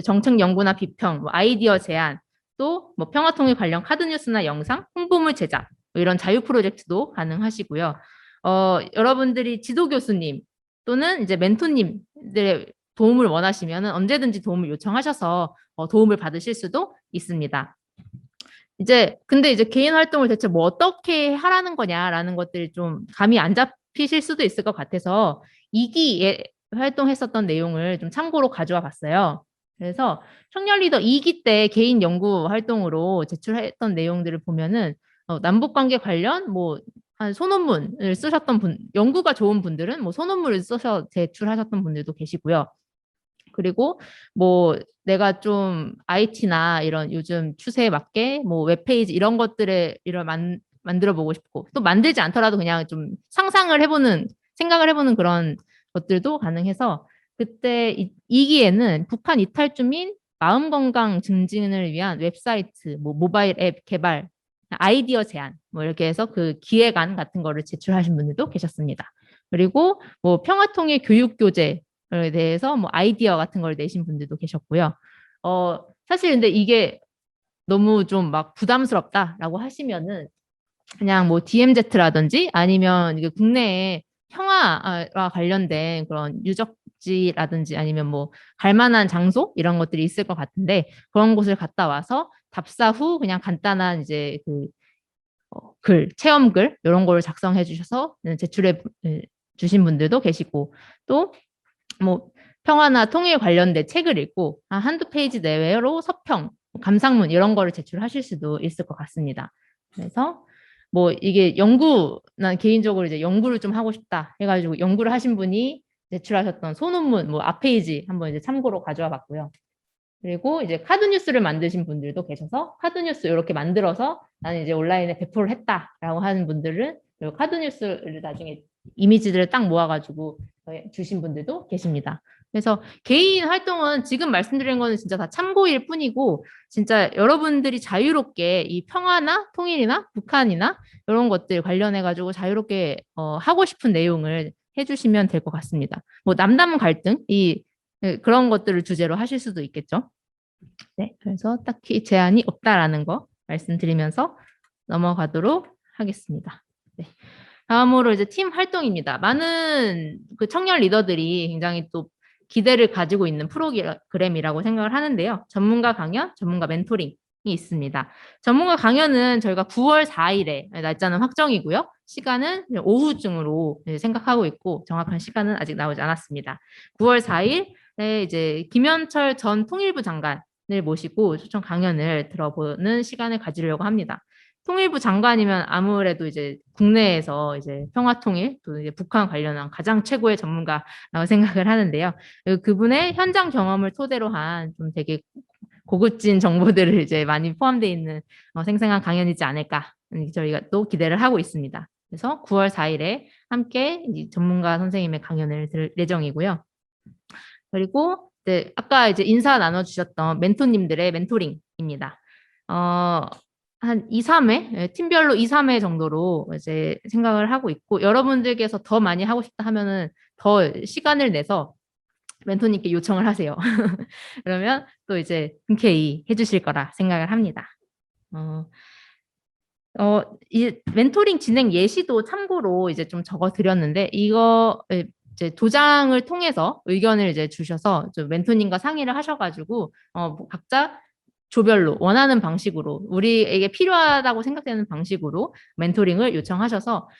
정책 연구나 비평, 뭐 아이디어 제안, 또 뭐 평화통일 관련 카드 뉴스나 영상, 홍보물 제작 뭐 이런 자유 프로젝트도 가능하시고요. 여러분들이 지도 교수님 또는 이제 멘토님들의 도움을 원하시면 언제든지 도움을 요청하셔서 도움을 받으실 수도 있습니다. 근데 이제 개인 활동을 대체 뭐 어떻게 하라는 거냐라는 것들이 좀 감이 안 잡히실 수도 있을 것 같아서 2기에 활동했었던 내용을 좀 참고로 가져와 봤어요. 그래서 청년 리더 2기 때 개인 연구 활동으로 제출했던 내용들을 보면은 남북관계 관련 뭐 한 소논문을 쓰셨던 분, 연구가 좋은 분들은 뭐 소논문을 써서 제출하셨던 분들도 계시고요. 그리고 뭐 내가 좀 IT나 이런 요즘 추세에 맞게 뭐 웹페이지 이런 것들에 만들어 보고 싶고, 또 만들지 않더라도 그냥 좀 상상을 해보는, 생각을 해보는 그런 것들도 가능해서, 그때 2기에는 북한 이탈 주민 마음 건강 증진을 위한 웹사이트, 뭐 모바일 앱 개발, 아이디어 제안, 뭐 이렇게 해서 그 기획안 같은 거를 제출하신 분들도 계셨습니다. 그리고 뭐 평화통일 교육 교재 에 대해서 뭐 아이디어 같은 걸 내신 분들도 계셨고요. 사실 근데 이게 너무 좀 막 부담스럽다라고 하시면은 그냥 뭐 DMZ라든지 아니면 이게 국내에 평화와 관련된 그런 유적 목적지라든지 아니면 뭐 갈 만한 장소 이런 것들이 있을 것 같은데 그런 곳을 갔다 와서 답사 후 그냥 간단한 이제 글, 체험글 이런 걸 작성해 주셔서 제출해 주신 분들도 계시고 또 뭐 평화나 통일 관련된 책을 읽고 한두 페이지 내외로 서평, 감상문 이런 거를 제출하실 수도 있을 것 같습니다. 그래서 뭐 이게 난 개인적으로 이제 연구를 좀 하고 싶다 해가지고 연구를 하신 분이 제출하셨던 소논문 뭐 앞페이지 한번 이제 참고로 가져와 봤고요. 그리고 이제 카드뉴스를 만드신 분들도 계셔서 카드뉴스 이렇게 만들어서 나는 이제 온라인에 배포를 했다라고 하는 분들은 카드뉴스를 나중에 이미지들을 딱 모아가지고 주신 분들도 계십니다. 그래서 개인 활동은 지금 말씀드린 거는 진짜 다 참고일 뿐이고 진짜 여러분들이 자유롭게 이 평화나 통일이나 북한이나 이런 것들 관련해가지고 자유롭게 하고 싶은 내용을 해주시면 될 것 같습니다. 뭐 남남 갈등 그런 것들을 주제로 하실 수도 있겠죠. 네, 그래서 딱히 제한이 없다라는 거 말씀드리면서 넘어가도록 하겠습니다. 네. 다음으로 이제 팀 활동입니다. 많은 그 청년 리더들이 굉장히 또 기대를 가지고 있는 프로그램이라고 생각을 하는데요. 전문가 강연, 전문가 멘토링이 있습니다. 전문가 강연은 저희가 9월 4일에 날짜는 확정이고요. 시간은 오후중으로 생각하고 있고 정확한 시간은 아직 나오지 않았습니다. 9월 4일에 이제 김현철 전 통일부 장관을 모시고 초청 강연을 들어보는 시간을 가지려고 합니다. 통일부 장관이면 아무래도 이제 국내에서 이제 평화 통일 또 이제 북한 관련한 가장 최고의 전문가라고 생각을 하는데요. 그분의 현장 경험을 토대로 한 좀 되게 고급진 정보들을 이제 많이 포함되어 있는 생생한 강연이지 않을까 저희가 또 기대를 하고 있습니다. 그래서 9월 4일에 함께 전문가 선생님의 강연을 들을 예정이고요. 그리고 이제 아까 이제 인사 나눠주셨던 멘토님들의 멘토링입니다. 한 2, 3회, 팀별로 2, 3회 정도로 이제 생각을 하고 있고, 여러분들께서 더 많이 하고 싶다 하면은 더 시간을 내서 멘토님께 요청을 하세요. 그러면 또 이제 흔쾌히 해주실 거라 생각을 합니다. 이 멘토링 진행 예시도 참고로 이제 좀 적어 드렸는데, 이거 이제 도장을 통해서 의견을 이제 주셔서 좀 멘토님과 상의를 하셔가지고, 뭐 각자 조별로 원하는 방식으로 우리에게 필요하다고 생각되는 방식으로 멘토링을 요청하셔서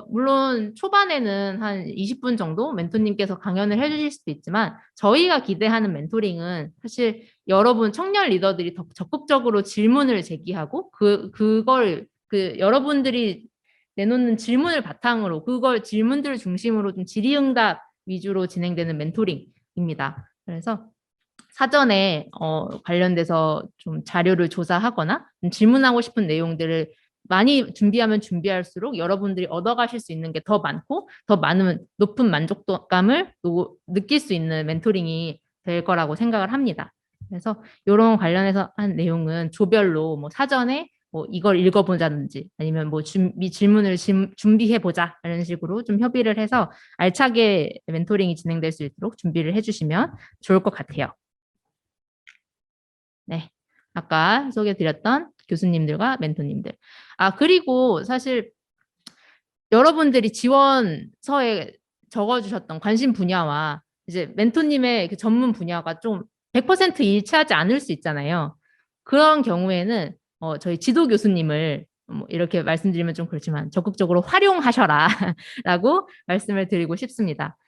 물론 초반에는 한 20분 정도 멘토님께서 강연을 해주실 수도 있지만 저희가 기대하는 멘토링은 사실 여러분 청년 리더들이 더 적극적으로 질문을 제기하고 그걸 여러분들이 내놓는 질문을 바탕으로 그걸 질문들을 중심으로 좀 질의응답 위주로 진행되는 멘토링입니다. 그래서 사전에 관련돼서 좀 자료를 조사하거나 질문하고 싶은 내용들을 많이 준비하면 준비할수록 여러분들이 얻어가실 수 있는 게 더 많고 더 많은 높은 만족감을 느낄 수 있는 멘토링이 될 거라고 생각을 합니다. 그래서 이런 관련해서 한 내용은 조별로 뭐 사전에 뭐 이걸 읽어보자든지 아니면 뭐 질문을 준비해보자 이런 식으로 좀 협의를 해서 알차게 멘토링이 진행될 수 있도록 준비를 해주시면 좋을 것 같아요. 네, 아까 소개해드렸던 교수님들과 멘토님들. 그리고 사실 여러분들이 지원서에 적어주셨던 관심 분야와 이제 멘토님의 그 전문 분야가 좀 100% 일치하지 않을 수 있잖아요. 그런 경우에는 저희 지도 교수님을 이렇게 말씀드리면 좀 그렇지만 적극적으로 활용하셔라 라고 말씀을 드리고 싶습니다.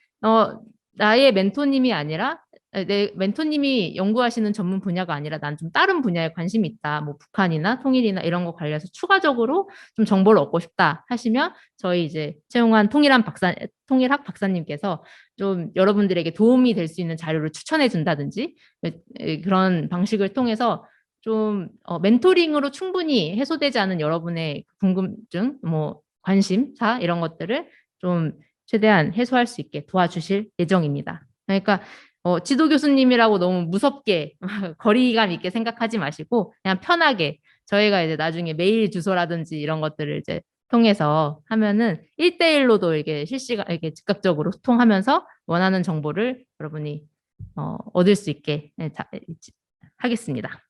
나의 멘토님이 아니라 내 멘토님이 연구하시는 전문 분야가 아니라 난 좀 다른 분야에 관심이 있다. 뭐 북한이나 통일이나 이런 거 관련해서 추가적으로 좀 정보를 얻고 싶다 하시면 저희 이제 최용환 통일학 박사님께서 좀 여러분들에게 도움이 될 수 있는 자료를 추천해 준다든지 그런 방식을 통해서 좀 멘토링으로 충분히 해소되지 않은 여러분의 궁금증, 뭐 관심사 이런 것들을 좀 최대한 해소할 수 있게 도와주실 예정입니다. 그러니까 지도 교수님이라고 너무 무섭게 거리감 있게 생각하지 마시고 그냥 편하게 저희가 이제 나중에 메일 주소라든지 이런 것들을 이제 통해서 하면은 1대1로도 이게 이렇게 즉각적으로 소통하면서 원하는 정보를 여러분이 얻을 수 있게 하겠습니다.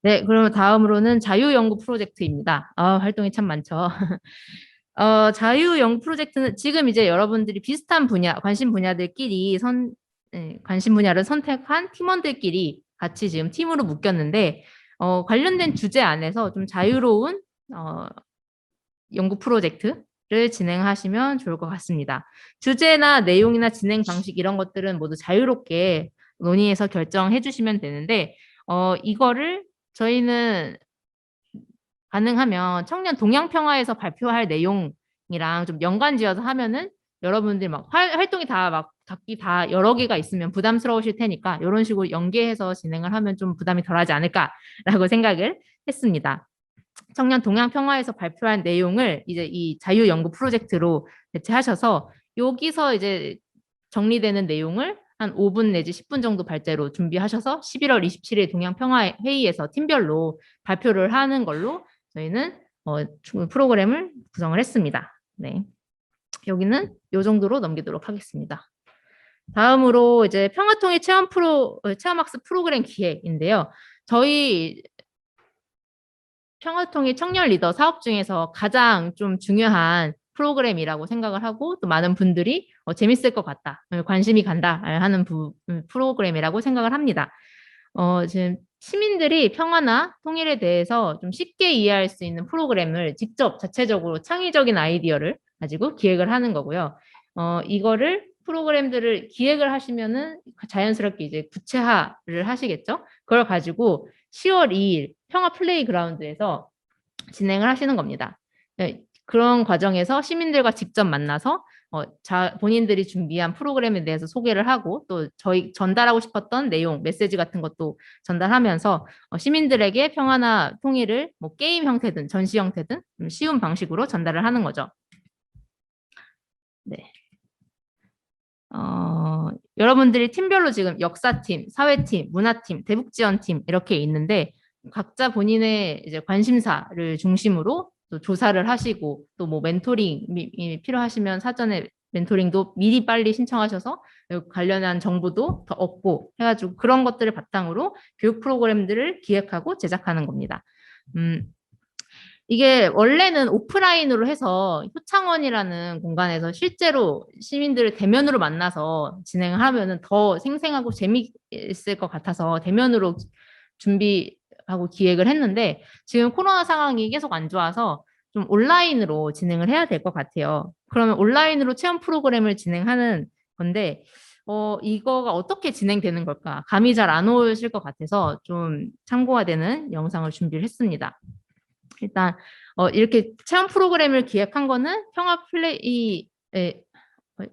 네, 그러면 다음으로는 자유연구 프로젝트입니다. 활동이 참 많죠. 자유연구 프로젝트는 지금 이제 여러분들이 비슷한 분야, 관심 분야들끼리 관심 분야를 선택한 팀원들끼리 같이 지금 팀으로 묶였는데, 관련된 주제 안에서 좀 자유로운 연구 프로젝트를 진행하시면 좋을 것 같습니다. 주제나 내용이나 진행 방식 이런 것들은 모두 자유롭게 논의해서 결정해 주시면 되는데, 이거를 저희는 가능하면 청년 동향 평화에서 발표할 내용이랑 좀 연관지어서 하면은 여러분들 막 활동이 각기 다 여러 개가 있으면 부담스러우실 테니까 이런 식으로 연계해서 진행을 하면 좀 부담이 덜하지 않을까라고 생각을 했습니다. 청년 동향 평화에서 발표한 내용을 이제 이 자유 연구 프로젝트로 대체하셔서 여기서 이제 정리되는 내용을 한 5분 내지 10분 정도 발제로 준비하셔서 11월 27일 동향 평화 회의에서 팀별로 발표를 하는 걸로 저희는 프로그램을 구성을 했습니다. 네. 여기는 이 정도로 넘기도록 하겠습니다. 다음으로 이제 평화통일 체험학습 프로그램 기획인데요. 저희 평화통일 청년 리더 사업 중에서 가장 좀 중요한 프로그램이라고 생각을 하고 또 많은 분들이 재밌을 것 같다, 관심이 간다 하는 프로그램이라고 생각을 합니다. 지금 시민들이 평화나 통일에 대해서 좀 쉽게 이해할 수 있는 프로그램을 직접 자체적으로 창의적인 아이디어를 가지고 기획을 하는 거고요. 이거를 프로그램들을 기획을 하시면은 자연스럽게 이제 구체화를 하시겠죠. 그걸 가지고 10월 2일 평화 플레이그라운드에서 진행을 하시는 겁니다. 그런 과정에서 시민들과 직접 만나서 본인들이 준비한 프로그램에 대해서 소개를 하고 또 저희 전달하고 싶었던 내용, 메시지 같은 것도 전달하면서 시민들에게 평화나 통일을 뭐 게임 형태든 전시 형태든 쉬운 방식으로 전달을 하는 거죠. 네. 여러분들이 팀별로 지금 역사팀, 사회팀, 문화팀, 대북지원팀 이렇게 있는데 각자 본인의 이제 관심사를 중심으로 또 조사를 하시고 또 뭐 멘토링이 필요하시면 사전에 멘토링도 미리 빨리 신청하셔서 관련한 정보도 더 얻고 해가지고 그런 것들을 바탕으로 교육 프로그램들을 기획하고 제작하는 겁니다. 이게 원래는 오프라인으로 해서 효창원이라는 공간에서 실제로 시민들을 대면으로 만나서 진행을 하면은 더 생생하고 재미있을 것 같아서 대면으로 준비하고 기획을 했는데 지금 코로나 상황이 계속 안 좋아서 좀 온라인으로 진행을 해야 될 것 같아요. 그러면 온라인으로 체험 프로그램을 진행하는 건데 이거가 어떻게 진행되는 걸까? 감이 잘 안 오실 것 같아서 좀 참고가 되는 영상을 준비를 했습니다. 일단 이렇게 체험 프로그램을 기획한 거는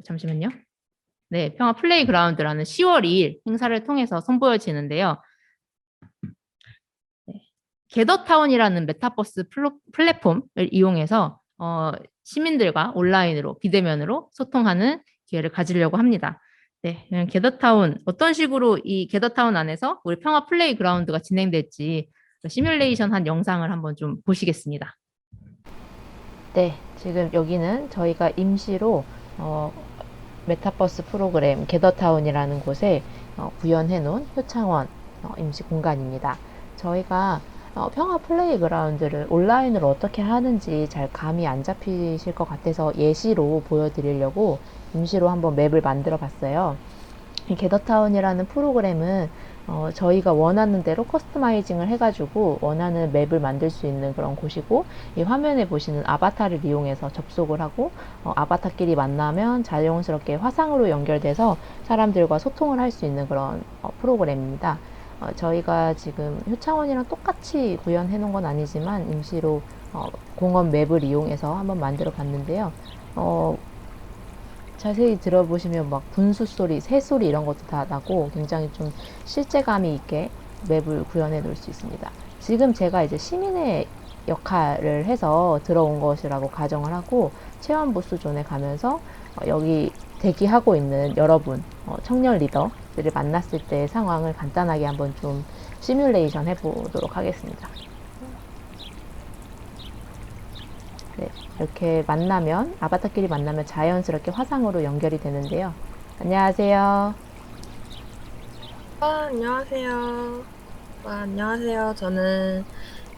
잠시만요. 네, 평화 플레이그라운드라는 10월 2일 행사를 통해서 선보여지는데요. 네, 게더타운이라는 메타버스 플랫폼을 이용해서 시민들과 온라인으로 비대면으로 소통하는 기회를 가지려고 합니다. 네, 게더타운 어떤 식으로 이 게더타운 안에서 우리 평화 플레이그라운드가 진행될지 시뮬레이션 한 영상을 한번 좀 보시겠습니다. 네, 지금 여기는 저희가 임시로 메타버스 프로그램 게더타운이라는 곳에 구현해 놓은 효창원 임시 공간입니다. 저희가 평화 플레이그라운드를 온라인으로 어떻게 하는지 잘 감이 안 잡히실 것 같아서 예시로 보여드리려고 임시로 한번 맵을 만들어 봤어요. 이 게더타운이라는 프로그램은 저희가 원하는 대로 커스터마이징을 해가지고 원하는 맵을 만들 수 있는 그런 곳이고 이 화면에 보시는 아바타를 이용해서 접속을 하고 아바타끼리 만나면 자연스럽게 화상으로 연결돼서 사람들과 소통을 할 수 있는 그런 프로그램입니다. 저희가 지금 효창원이랑 똑같이 구현해 놓은 건 아니지만 임시로 공원 맵을 이용해서 한번 만들어 봤는데요. 자세히 들어보시면 막 분수 소리, 새 소리 이런 것도 다 나고 굉장히 좀 실제감이 있게 맵을 구현해 놓을 수 있습니다. 지금 제가 이제 시민의 역할을 해서 들어온 것이라고 가정을 하고 체험 부스 존에 가면서 여기 대기하고 있는 여러분, 청년 리더들을 만났을 때 상황을 간단하게 한번 좀 시뮬레이션 해보도록 하겠습니다. 네, 이렇게 만나면 아바타끼리 만나면 자연스럽게 화상으로 연결이 되는데요. 안녕하세요. 안녕하세요. 안녕하세요. 저는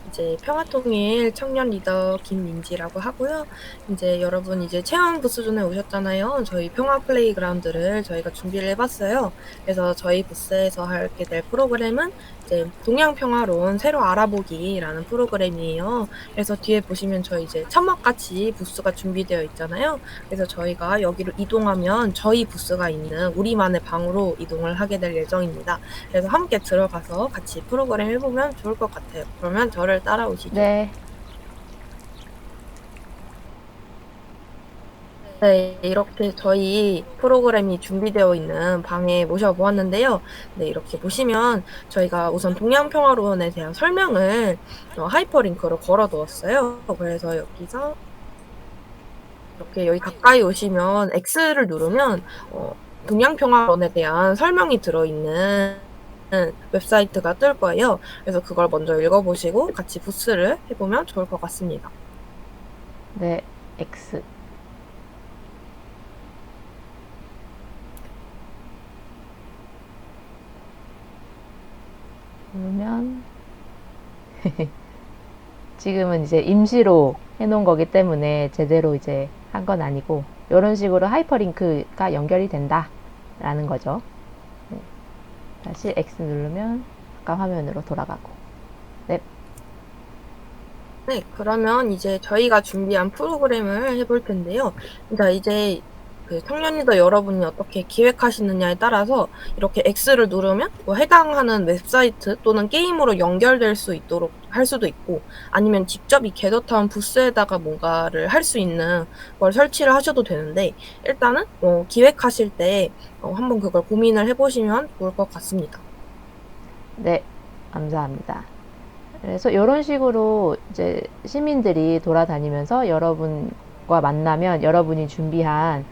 이제 평화통일 청년 리더 김민지라고 하고요. 이제 여러분 이제 체험 부스존에 오셨잖아요. 저희 평화 플레이그라운드를 저희가 준비를 해봤어요. 그래서 저희 부스에서 하게 될 프로그램은 이제 동양 평화론 새로 알아보기라는 프로그램이에요. 그래서 뒤에 보시면 저희 이제 천막같이 부스가 준비되어 있잖아요. 그래서 저희가 여기로 이동하면 저희 부스가 있는 우리만의 방으로 이동을 하게 될 예정입니다. 그래서 함께 들어가서 같이 프로그램 해보면 좋을 것 같아요. 그러면 저를 따라오시죠. 네. 네, 이렇게 저희 프로그램이 준비되어 있는 방에 모셔보았는데요. 네, 이렇게 보시면 저희가 우선 동양평화론에 대한 설명을 하이퍼링크로 걸어두었어요. 그래서 여기서 이렇게 여기 가까이 오시면 X를 누르면 동양평화론에 대한 설명이 들어있는 웹사이트가 뜰 거예요. 그래서 그걸 먼저 읽어보시고 같이 부스를 해보면 좋을 것 같습니다. 네, X. 그러면 지금은 이제 임시로 해놓은 거기 때문에 제대로 이제 한 건 아니고 이런 식으로 하이퍼링크가 연결이 된다라는 거죠. 네. 다시 X 누르면 아까 화면으로 돌아가고. 네. 네, 그러면 이제 저희가 준비한 프로그램을 해볼 텐데요. 자, 이제 그 청년 리더 여러분이 어떻게 기획하시느냐에 따라서 이렇게 X를 누르면 뭐 해당하는 웹사이트 또는 게임으로 연결될 수 있도록 할 수도 있고, 아니면 직접 이 게더타운 부스에다가 뭔가를 할 수 있는 걸 설치를 하셔도 되는데, 일단은 기획하실 때 한번 그걸 고민을 해보시면 좋을 것 같습니다. 네, 감사합니다. 그래서 이런 식으로 이제 시민들이 돌아다니면서 여러분과 만나면 여러분이 준비한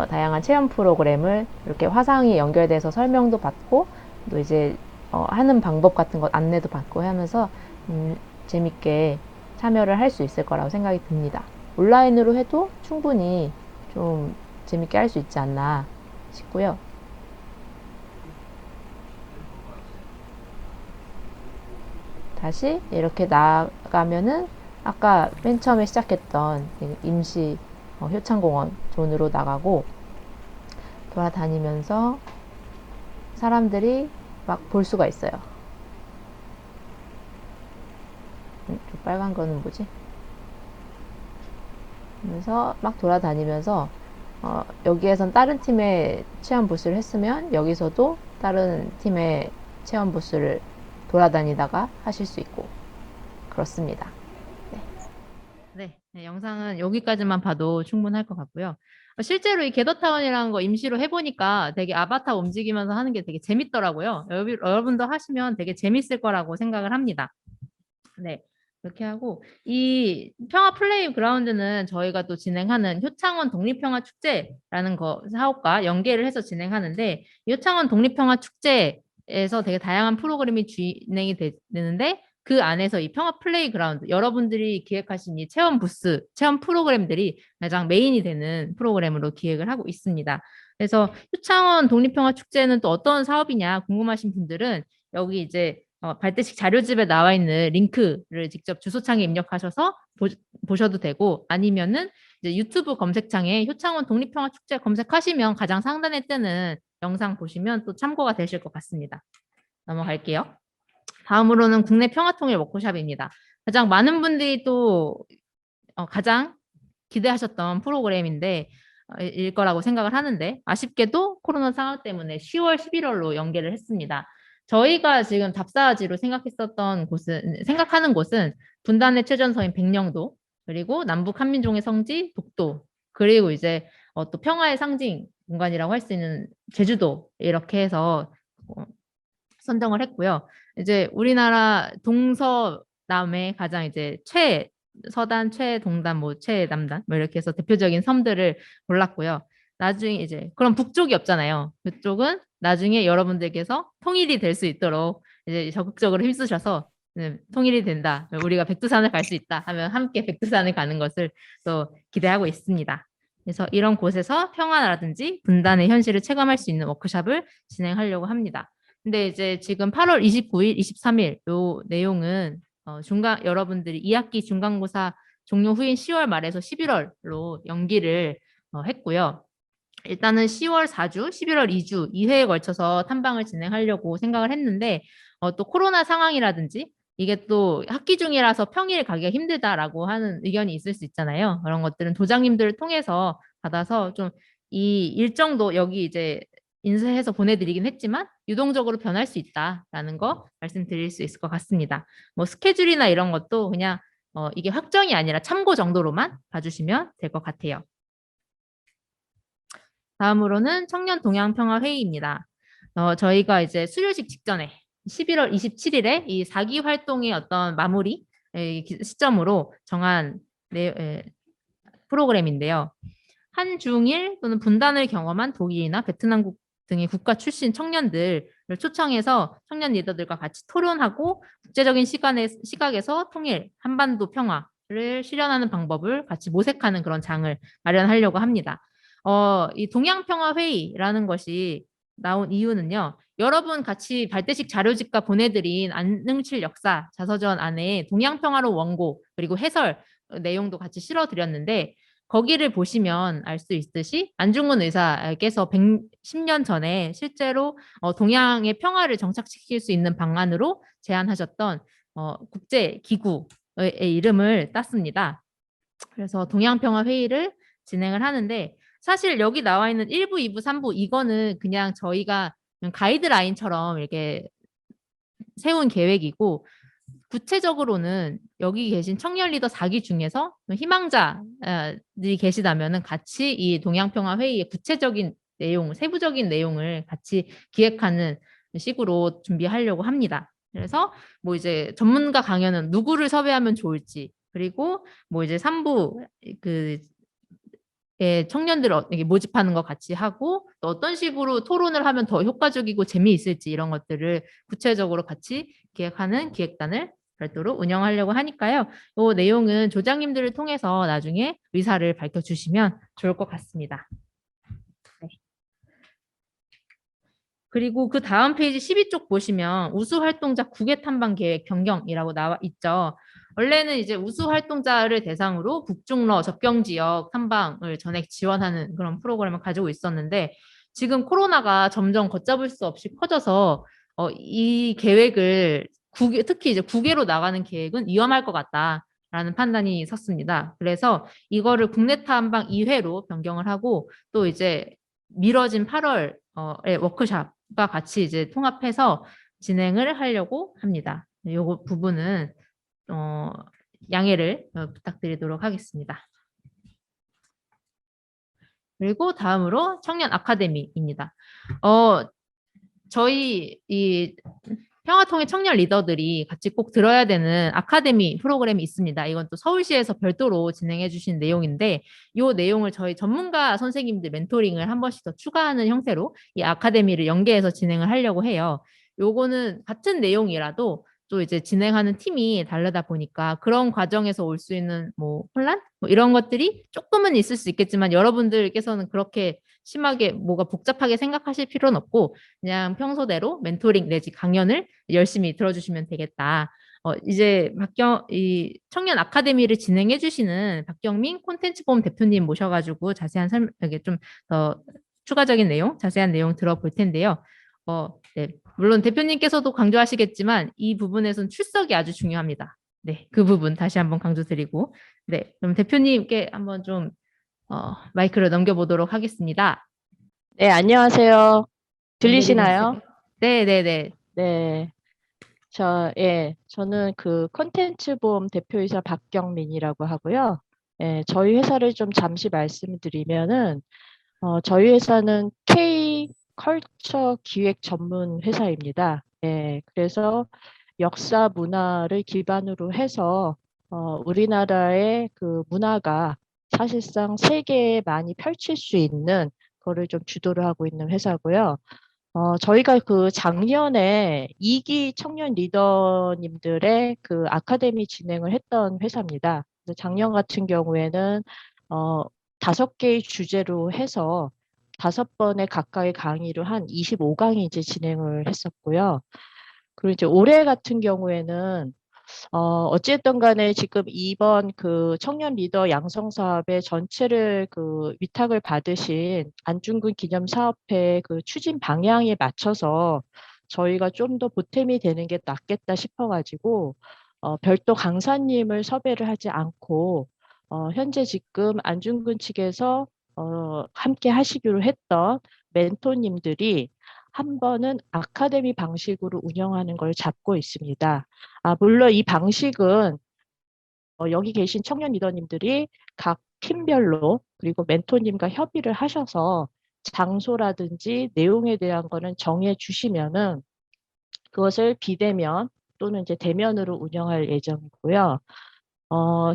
다양한 체험 프로그램을 이렇게 화상이 연결돼서 설명도 받고 또 이제 하는 방법 같은 것 안내도 받고 하면서 재밌게 참여를 할 수 있을 거라고 생각이 듭니다. 온라인으로 해도 충분히 좀 재밌게 할 수 있지 않나 싶고요. 다시 이렇게 나가면은 아까 맨 처음에 시작했던 임시 효창공원 존으로 나가고 돌아다니면서 사람들이 막 볼 수가 있어요. 저 빨간 거는 뭐지? 그래서 막 돌아다니면서 여기에선 다른 팀의 체험 부스를 했으면 여기서도 다른 팀의 체험 부스를 돌아다니다가 하실 수 있고 그렇습니다. 네, 영상은 여기까지만 봐도 충분할 것 같고요. 실제로 이 게더타운이라는 거 임시로 해보니까 되게 아바타 움직이면서 하는 게 되게 재밌더라고요. 여러분도 하시면 되게 재밌을 거라고 생각을 합니다. 네, 그렇게 하고 이 평화 플레이 그라운드는 저희가 또 진행하는 효창원 독립평화 축제라는 거 사업과 연계를 해서 진행하는데 효창원 독립평화 축제에서 되게 다양한 프로그램이 진행이 되는데 그 안에서 이 평화 플레이그라운드 여러분들이 기획하신 이 체험 부스, 체험 프로그램들이 가장 메인이 되는 프로그램으로 기획을 하고 있습니다. 그래서 효창원 독립평화 축제는 또 어떤 사업이냐 궁금하신 분들은 여기 이제 발대식 자료집에 나와 있는 링크를 직접 주소창에 입력하셔서 보셔도 되고 아니면은 이제 유튜브 검색창에 효창원 독립평화 축제 검색하시면 가장 상단에 뜨는 영상 보시면 또 참고가 되실 것 같습니다. 넘어갈게요. 다음으로는 국내 평화통일 워크숍입니다. 가장 많은 분들이 또 가장 기대하셨던 프로그램인데 일 거라고 생각을 하는데 아쉽게도 코로나 상황 때문에 10월, 11월로 연계를 했습니다. 저희가 지금 답사지로 생각하는 곳은 분단의 최전선인 백령도 그리고 남북 한민족의 성지 독도 그리고 이제 또 평화의 상징 공간이라고 할 수 있는 제주도 이렇게 해서 선정을 했고요. 이제 우리나라 동서남의 가장 이제 최서단, 최동단, 최남단 이렇게 해서 대표적인 섬들을 골랐고요. 나중에 이제 그럼 북쪽이 없잖아요. 그쪽은 나중에 여러분들께서 통일이 될 수 있도록 이제 적극적으로 힘쓰셔서 통일이 된다. 우리가 백두산을 갈 수 있다 하면 함께 백두산을 가는 것을 또 기대하고 있습니다. 그래서 이런 곳에서 평화라든지 분단의 현실을 체감할 수 있는 워크숍을 진행하려고 합니다. 근데 이제 지금 8월 29일, 23일 요 내용은 여러분들이 2학기 중간고사 종료 후인 10월 말에서 11월로 연기를 했고요. 일단은 10월 4주, 11월 2주, 2회에 걸쳐서 탐방을 진행하려고 생각을 했는데 또 코로나 상황이라든지 이게 또 학기 중이라서 평일 가기가 힘들다라고 하는 의견이 있을 수 있잖아요. 그런 것들은 도장님들을 통해서 받아서 좀 이 일정도 여기 이제 인쇄해서 보내드리긴 했지만 유동적으로 변할 수 있다라는 거 말씀드릴 수 있을 것 같습니다. 뭐 스케줄이나 이런 것도 그냥 이게 확정이 아니라 참고 정도로만 봐주시면 될 것 같아요. 다음으로는 청년 동향평화 회의입니다. 저희가 이제 수료식 직전에 11월 27일에 이 4기 활동의 어떤 마무리 시점으로 정한 프로그램인데요. 한중일 또는 분단을 경험한 독일이나 베트남국 등의 국가 출신 청년들을 초청해서 청년 리더들과 같이 토론하고 국제적인 시각에서 통일, 한반도 평화를 실현하는 방법을 같이 모색하는 그런 장을 마련하려고 합니다. 이 동양평화회의라는 것이 나온 이유는요. 여러분 같이 발대식 자료집과 보내드린 안능칠 역사 자서전 안에 동양평화로 원고 그리고 해설 내용도 같이 실어드렸는데 거기를 보시면 알 수 있듯이 안중근 의사께서 110년 전에 실제로 동양의 평화를 정착시킬 수 있는 방안으로 제안하셨던 국제기구의 이름을 땄습니다. 그래서 동양평화회의를 진행을 하는데 사실 여기 나와 있는 1부, 2부, 3부 이거는 그냥 저희가 가이드라인처럼 이렇게 세운 계획이고 구체적으로는 여기 계신 청년 리더 4기 중에서 희망자들이 계시다면 같이 이 동양평화회의의 구체적인 내용, 세부적인 내용을 같이 기획하는 식으로 준비하려고 합니다. 그래서 뭐 이제 전문가 강연은 누구를 섭외하면 좋을지 그리고 뭐 이제 3부 청년들을 모집하는 것 같이 하고 또 어떤 식으로 토론을 하면 더 효과적이고 재미있을지 이런 것들을 구체적으로 같이 기획하는 기획단을 별도로 운영하려고 하니까요. 이 내용은 조장님들을 통해서 나중에 의사를 밝혀주시면 좋을 것 같습니다. 네. 그리고 그 다음 페이지 12쪽 보시면 우수활동자 국외 탐방 계획 변경이라고 나와 있죠. 원래는 이제 우수 활동자를 대상으로 북중러 접경 지역 탐방을 전액 지원하는 그런 프로그램을 가지고 있었는데 지금 코로나가 점점 걷잡을 수 없이 커져서 이 계획을 특히 이제 국외로 나가는 계획은 위험할 것 같다라는 판단이 섰습니다. 그래서 이거를 국내 탐방 2회로 변경을 하고 또 이제 미뤄진 8월의 워크숍과 같이 이제 통합해서 진행을 하려고 합니다. 이 부분은 양해를 부탁드리도록 하겠습니다. 그리고 다음으로 청년 아카데미입니다. 저희 이 평화통일 청년 리더들이 같이 꼭 들어야 되는 아카데미 프로그램이 있습니다. 이건 또 서울시에서 별도로 진행해 주신 내용인데 이 내용을 저희 전문가 선생님들 멘토링을 한 번씩 더 추가하는 형태로 이 아카데미를 연계해서 진행을 하려고 해요. 요거는 같은 내용이라도 또 이제 진행하는 팀이 다르다 보니까 그런 과정에서 올 수 있는 뭐 혼란? 뭐 이런 것들이 조금은 있을 수 있겠지만 여러분들께서는 그렇게 심하게 뭐가 복잡하게 생각하실 필요는 없고 그냥 평소대로 멘토링 내지 강연을 열심히 들어주시면 되겠다. 이제 이 청년 아카데미를 진행해 주시는 박경민 콘텐츠보험 대표님 모셔가지고 자세한 이게 좀 더 추가적인 내용, 자세한 내용 들어볼 텐데요. 네, 물론 대표님께서도 강조하시겠지만 이 부분에서는 출석이 아주 중요합니다. 네, 그 부분 다시 한번 강조드리고 네, 그럼 대표님께 한번 좀 마이크를 넘겨보도록 하겠습니다. 네, 안녕하세요. 들리시나요? 네, 네, 네. 네. 저는 그 콘텐츠 보험 대표이사 박경민이라고 하고요. 저희 회사를 좀 잠시 말씀드리면은 저희 회사는 K 컬처 기획 전문 회사입니다. 그래서 역사 문화를 기반으로 해서 우리나라의 그 문화가 사실상 세계에 많이 펼칠 수 있는 거를 좀 주도를 하고 있는 회사고요. 저희가 그 작년에 2기 청년 리더님들의 그 아카데미 진행을 했던 회사입니다. 작년 같은 경우에는 5개의 주제로 해서 5번에 가까이 강의를 한 25강이 이제 진행을 했었고요. 그리고 이제 올해 같은 경우에는 어찌됐든 간에 지금 이번 그 청년 리더 양성 사업의 전체를 그 위탁을 받으신 안중근 기념사업회 그 추진 방향에 맞춰서 저희가 좀 더 보탬이 되는 게 낫겠다 싶어가지고 별도 강사님을 섭외를 하지 않고 현재 지금 안중근 측에서 함께 하시기로 했던 멘토님들이 한 번은 아카데미 방식으로 운영하는 걸 잡고 있습니다. 물론 이 방식은 여기 계신 청년 리더님들이 각 팀별로 그리고 멘토님과 협의를 하셔서 장소라든지 내용에 대한 거는 정해 주시면은 그것을 비대면 또는 이제 대면으로 운영할 예정이고요.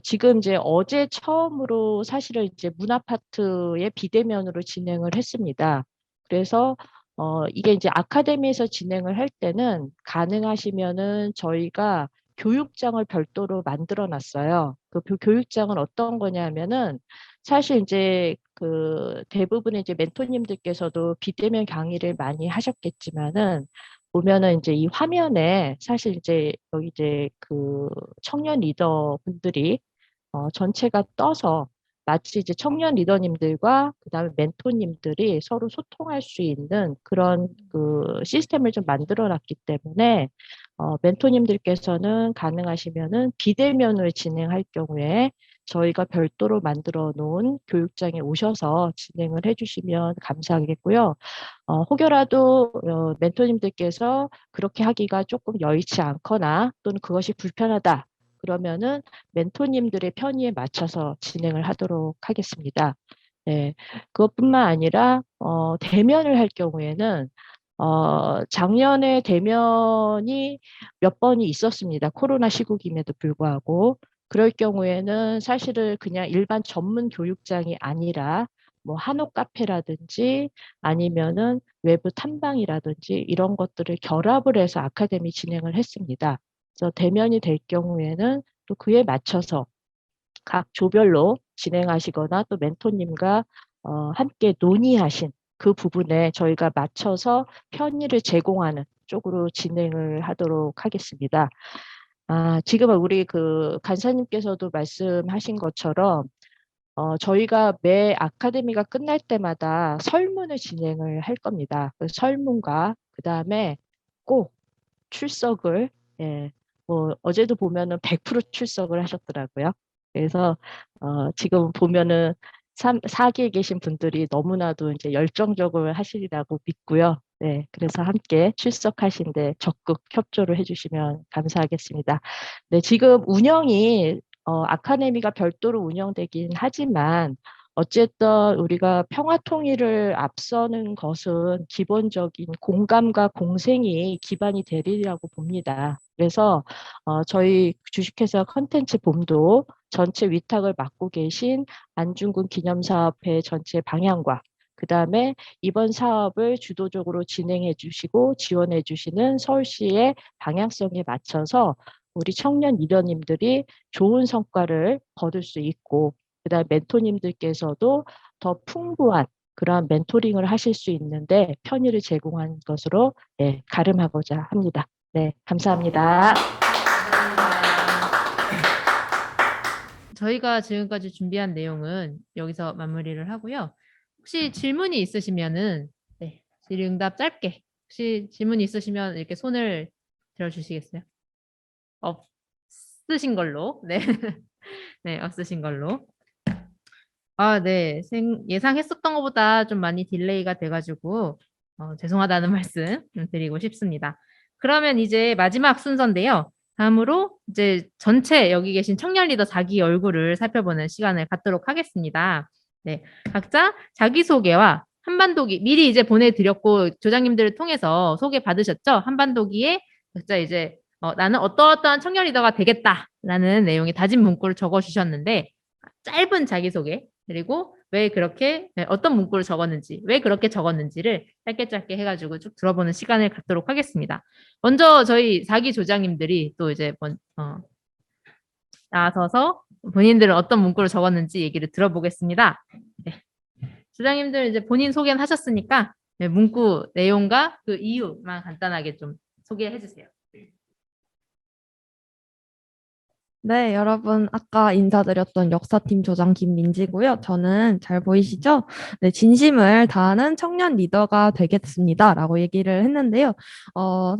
지금 이제 어제 처음으로 사실은 이제 문화파트의 비대면으로 진행을 했습니다. 그래서 이게 이제 아카데미에서 진행을 할 때는 가능하시면은 저희가 교육장을 별도로 만들어 놨어요. 그 교육장은 어떤 거냐면은 사실 이제 그 대부분의 이제 멘토님들께서도 비대면 강의를 많이 하셨겠지만은 보면은 이제 이 화면에 사실 이제 여기 이제 그 청년 리더 분들이 전체가 떠서 마치 이제 청년 리더님들과 그다음에 멘토님들이 서로 소통할 수 있는 그런 그 시스템을 좀 만들어 놨기 때문에 멘토님들께서는 가능하시면은 비대면으로 진행할 경우에 저희가 별도로 만들어 놓은 교육장에 오셔서 진행을 해주시면 감사하겠고요. 혹여라도 멘토님들께서 그렇게 하기가 조금 여의치 않거나 또는 그것이 불편하다. 그러면은 멘토님들의 편의에 맞춰서 진행을 하도록 하겠습니다. 네, 그것뿐만 아니라 대면을 할 경우에는 작년에 대면이 몇 번이 있었습니다. 코로나 시국임에도 불구하고 그럴 경우에는 사실은 그냥 일반 전문 교육장이 아니라 뭐 한옥 카페라든지 아니면은 외부 탐방이라든지 이런 것들을 결합을 해서 아카데미 진행을 했습니다. 그래서 대면이 될 경우에는 또 그에 맞춰서 각 조별로 진행하시거나 또 멘토님과 함께 논의하신 그 부분에 저희가 맞춰서 편의를 제공하는 쪽으로 진행을 하도록 하겠습니다. 지금은 우리 그 간사님께서도 말씀하신 것처럼 저희가 매 아카데미가 끝날 때마다 설문을 진행을 할 겁니다. 그 설문과 그다음에 꼭 출석을 뭐 어제도 보면은 100% 출석을 하셨더라고요. 그래서 지금 보면은 4기에 계신 분들이 너무나도 이제 열정적으로 하시리라고 믿고요. 네, 그래서 함께 출석하신데 적극 협조를 해주시면 감사하겠습니다. 네, 지금 운영이 아카데미가 별도로 운영되긴 하지만 어쨌든 우리가 평화 통일을 앞서는 것은 기본적인 공감과 공생이 기반이 되리라고 봅니다. 그래서 저희 주식회사 컨텐츠 봄도 전체 위탁을 맡고 계신 안중근 기념사업회 전체 방향과 그다음에 이번 사업을 주도적으로 진행해 주시고 지원해 주시는 서울시의 방향성에 맞춰서 우리 청년 리더님들이 좋은 성과를 거둘 수 있고 그다음 멘토님들께서도 더 풍부한 그러한 멘토링을 하실 수 있는데 편의를 제공한 것으로 가름하고자 합니다. 네, 감사합니다. 저희가 지금까지 준비한 내용은 여기서 마무리를 하고요. 혹시 질문이 있으시면은 질의응답 짧게 혹시 질문이 있으시면 이렇게 손을 들어주시겠어요? 없으신 걸로. 네. 네, 없으신 걸로. 네. 예상했었던 것보다 좀 많이 딜레이가 돼가지고 죄송하다는 말씀 드리고 싶습니다. 그러면 이제 마지막 순서인데요. 다음으로 이제 전체 여기 계신 청년 리더 4기 얼굴을 살펴보는 시간을 갖도록 하겠습니다. 네, 각자 자기소개와 한반도기 미리 이제 보내드렸고 조장님들을 통해서 소개 받으셨죠? 한반도기에 각자 이제 나는 어떠한 청년 리더가 되겠다라는 내용의 다짐 문구를 적어주셨는데 짧은 자기소개 그리고 왜 그렇게 어떤 문구를 적었는지 왜 그렇게 적었는지를 짧게 해가지고 쭉 들어보는 시간을 갖도록 하겠습니다. 먼저 저희 4기 조장님들이 또 이제 나서서 본인들은 어떤 문구를 적었는지 얘기를 들어보겠습니다. 네. 조장님들 이제 본인 소개는 하셨으니까 문구 내용과 그 이유만 간단하게 좀 소개해 주세요. 네, 여러분, 아까 인사드렸던 역사팀 조장 김민지고요. 저는 잘 보이시죠? 네, 진심을 다하는 청년 리더가 되겠습니다. 라고 얘기를 했는데요.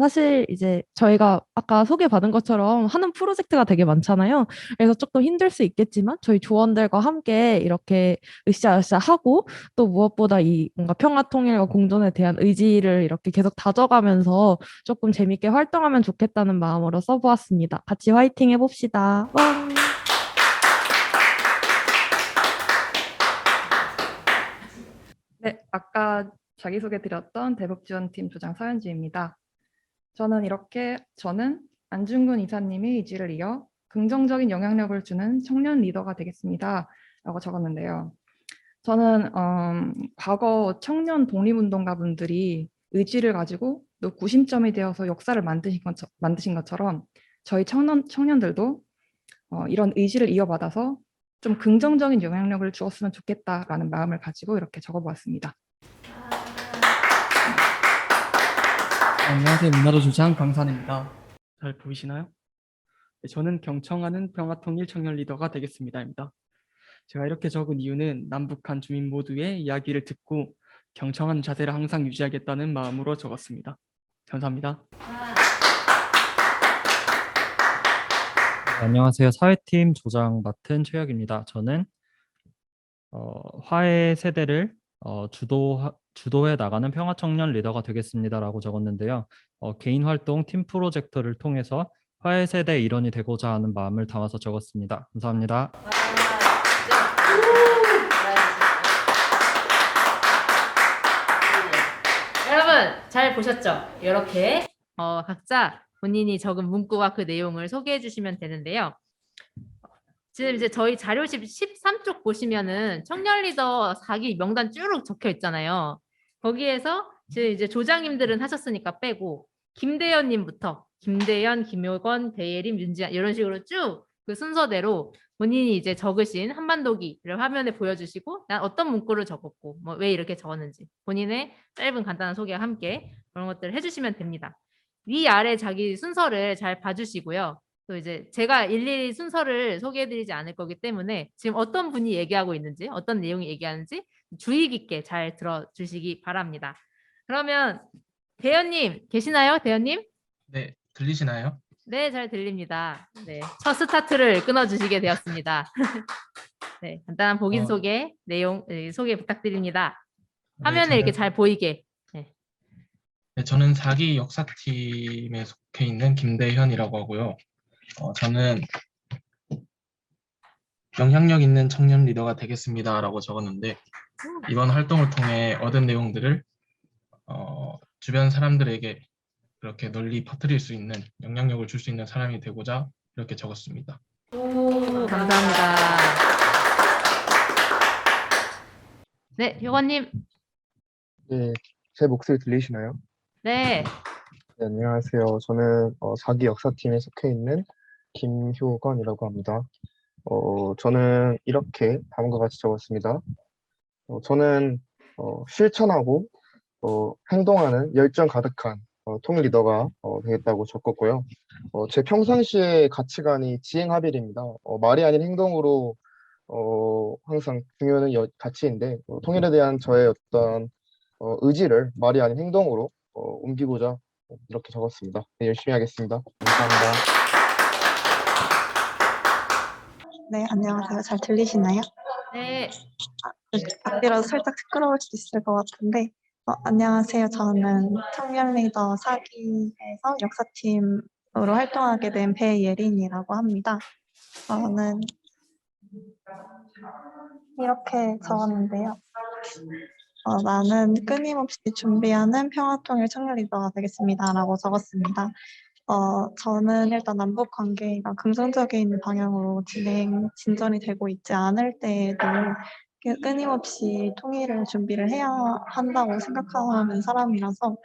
사실 이제 저희가 아까 소개받은 것처럼 하는 프로젝트가 되게 많잖아요. 그래서 조금 힘들 수 있겠지만 저희 조원들과 함께 이렇게 으쌰으쌰 하고 또 무엇보다 이 뭔가 평화 통일과 공존에 대한 의지를 이렇게 계속 다져가면서 조금 재밌게 활동하면 좋겠다는 마음으로 써보았습니다. 같이 화이팅 해봅시다. 와. 네, 아까 자기소개 드렸던 대북지원팀 조장 서현지입니다. 저는 안중근 이사님의 의지를 이어 긍정적인 영향력을 주는 청년 리더가 되겠습니다. 라고 적었는데요. 저는 과거 청년 독립운동가 분들이 의지를 가지고 또 구심점이 되어서 역사를 만드신 것처럼 저희 청년들도 이런 의지를 이어받아서 좀 긍정적인 영향력을 주었으면 좋겠다라는 마음을 가지고 이렇게 적어보았습니다. 안녕하세요. 문화도 주장 강산입니다. 잘 보이시나요? 네, 저는 경청하는 평화통일 청년 리더가 되겠습니다입니다. 제가 이렇게 적은 이유는 남북한 주민 모두의 이야기를 듣고 경청하는 자세를 항상 유지하겠다는 마음으로 적었습니다. 감사합니다. 안녕하세요. 사회팀 조장 맡은 최혁입니다. 저는 화해 세대를 주도해 나가는 평화청년 리더가 되겠습니다라고 적었는데요. 개인 활동, 팀 프로젝트를 통해서 화해 세대의 일원이 되고자 하는 마음을 담아서 적었습니다. 감사합니다. 여러분 잘 보셨죠? 이렇게 각자 본인이 적은 문구와 그 내용을 소개해 주시면 되는데요. 지금 이제 저희 자료집 13쪽 보시면은 청년 리더 4기 명단 쭉 적혀 있잖아요. 거기에서 지금 이제 조장님들은 하셨으니까 빼고 김대현님부터 김대현, 김효건, 배예림, 윤지한 이런 식으로 쭉 그 순서대로 본인이 이제 적으신 한반도기를 화면에 보여주시고 난 어떤 문구를 적었고 뭐 왜 이렇게 적었는지 본인의 짧은 간단한 소개와 함께 그런 것들을 해주시면 됩니다. 위아래 자기 순서를 잘 봐주시고요. 또 이제 제가 일일이 순서를 소개해드리지 않을 거기 때문에 지금 어떤 분이 얘기하고 있는지 어떤 내용이 얘기하는지 주의 깊게 잘 들어주시기 바랍니다. 그러면 대현님 계시나요? 대현님? 네, 들리시나요? 네, 잘 들립니다. 네, 첫 스타트를 끊어주시게 되었습니다. 네, 간단한 복인 소개, 내용 소개 부탁드립니다. 화면에 이렇게 잘 보이게. 네. 네, 저는 4기 역사팀에 속해 있는 김대현이라고 하고요. 저는 영향력 있는 청년 리더가 되겠습니다라고 적었는데 이번 활동을 통해 얻은 내용들을 주변 사람들에게 그렇게 널리 퍼뜨릴 수 있는 영향력을 줄 수 있는 사람이 되고자 이렇게 적었습니다. 오, 감사합니다. 네, 효건님. 네, 제 목소리 들리시나요? 네. 네, 안녕하세요. 저는 4기 역사팀에 속해 있는 김효건이라고 합니다. 저는 이렇게 다음과 같이 적었습니다. 저는 실천하고 행동하는 열정 가득한 통일 리더가 되겠다고 적었고요. 제 평상시의 가치관이 지행합일입니다. 말이 아닌 행동으로 항상 중요한 가치인데 통일에 대한 저의 어떤 의지를 말이 아닌 행동으로 옮기고자 이렇게 적었습니다. 네, 열심히 하겠습니다. 감사합니다. 네, 안녕하세요. 잘 들리시나요? 네. 앞이라서 살짝 시끄러울 수도 있을 것 같은데, 안녕하세요. 저는 청년 리더 4기에서 역사팀으로 활동하게 된 배예린이라고 합니다. 저는 이렇게 적었는데요. 나는 끊임없이 준비하는 평화통일 청년 리더가 되겠습니다. 라고 적었습니다. 저는 일단 남북 관계가 긍정적인 방향으로 진전이 되고 있지 않을 때에도 끊임없이 통일을 준비를 해야 한다고 생각하는 사람이라서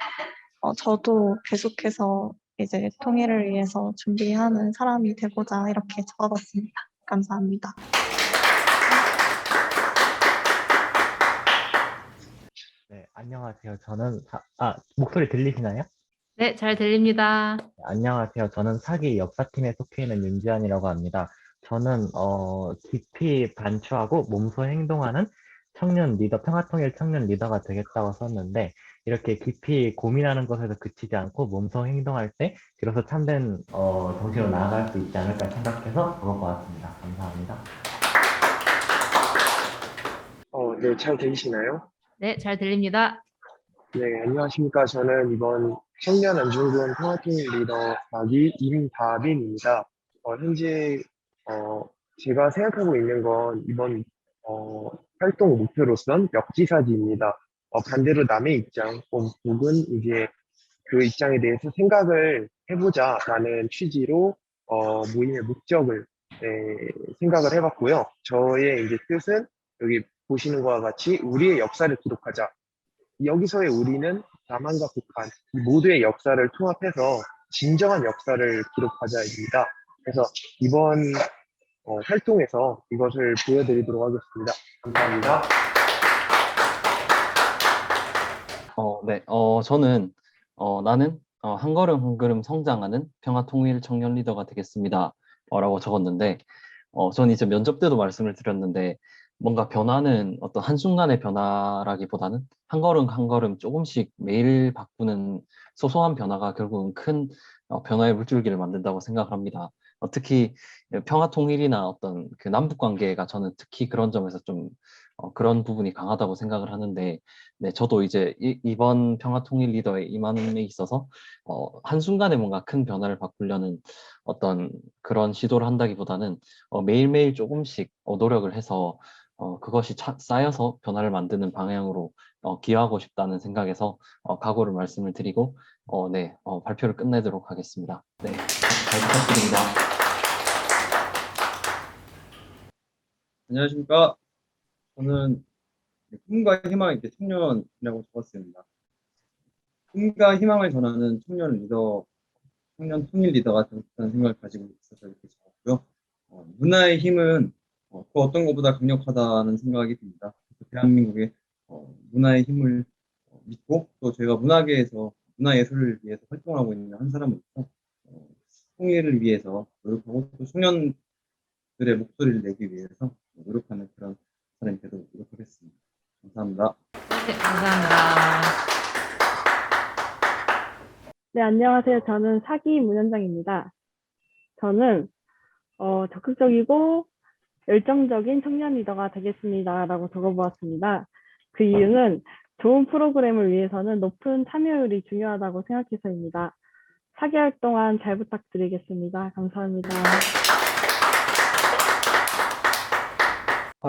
저도 계속해서 이제 통일을 위해서 준비하는 사람이 되고자 이렇게 적어봤습니다. 감사합니다. 네, 안녕하세요. 저는 목소리 들리시나요? 네, 잘 들립니다. 안녕하세요. 저는 사기 역사팀에 속해 있는 윤지한이라고 합니다. 저는 깊이 반추하고 몸소 행동하는 청년 리더, 평화통일 청년 리더가 되겠다고 썼는데 이렇게 깊이 고민하는 것에서 그치지 않고 몸소 행동할 때 비로소 참된 정신으로 나아갈 수 있지 않을까 생각해서 적어보았습니다. 감사합니다. 네, 잘 들리시나요? 네, 잘 들립니다. 네, 안녕하십니까. 저는 이번 청년 안중근 평화통일 리더 사기 임다빈입니다. 현재 제가 생각하고 있는 건 이번 활동 목표로선 역지사지입니다. 반대로 남의 입장, 혹은 이제 그 입장에 대해서 생각을 해보자라는 취지로 모임의 목적을 생각을 해봤고요. 저의 이제 뜻은 여기 보시는 것과 같이 우리의 역사를 기록하자. 여기서의 우리는 남한과 북한 이 모두의 역사를 통합해서 진정한 역사를 기록하자입니다. 그래서 이번 활동에서 이것을 보여드리도록 하겠습니다. 감사합니다. 네, 저는 나는 한 걸음 한 걸음 성장하는 평화통일 청년 리더가 되겠습니다. 라고 적었는데, 저는 이제 면접 때도 말씀을 드렸는데, 뭔가 변화는 어떤 한순간의 변화라기보다는 한 걸음 한 걸음 조금씩 매일 바꾸는 소소한 변화가 결국은 큰 변화의 물줄기를 만든다고 생각을 합니다. 특히 평화통일이나 어떤 그 남북 관계가 저는 특히 그런 점에서 좀 그런 부분이 강하다고 생각을 하는데, 네, 저도 이제 이번 평화통일 리더에 임함에 있어서 한순간에 뭔가 큰 변화를 바꾸려는 어떤 그런 시도를 한다기보다는 매일매일 조금씩 노력을 해서 그것이 쌓여서 변화를 만드는 방향으로 기여하고 싶다는 생각에서 각오를 말씀을 드리고 네, 발표를 끝내도록 하겠습니다. 네, 잘 부탁드립니다. 안녕하십니까. 저는 꿈과 희망의 이렇게 청년이라고 적었습니다. 꿈과 희망을 전하는 청년 리더, 청년 통일 리더가 되겠다는 생각을 가지고 있어서 이렇게 적었고요. 문화의 힘은 그 어떤 것보다 강력하다는 생각이 듭니다. 대한민국의 문화의 힘을 믿고 또 제가 문화계에서 문화예술을 위해서 활동하고 있는 한 사람으로서 통일을 위해서 노력하고 또 청년들의 목소리를 내기 위해서 노력하는 그런 사람이 되도록 노력하겠습니다. 감사합니다. 네, 감사합니다. 네, 안녕하세요. 저는 사기 문현장입니다. 저는 적극적이고 열정적인 청년 리더가 되겠습니다라고 적어보았습니다. 그 이유는 좋은 프로그램을 위해서는 높은 참여율이 중요하다고 생각해서입니다. 사기할 동안 잘 부탁드리겠습니다. 감사합니다.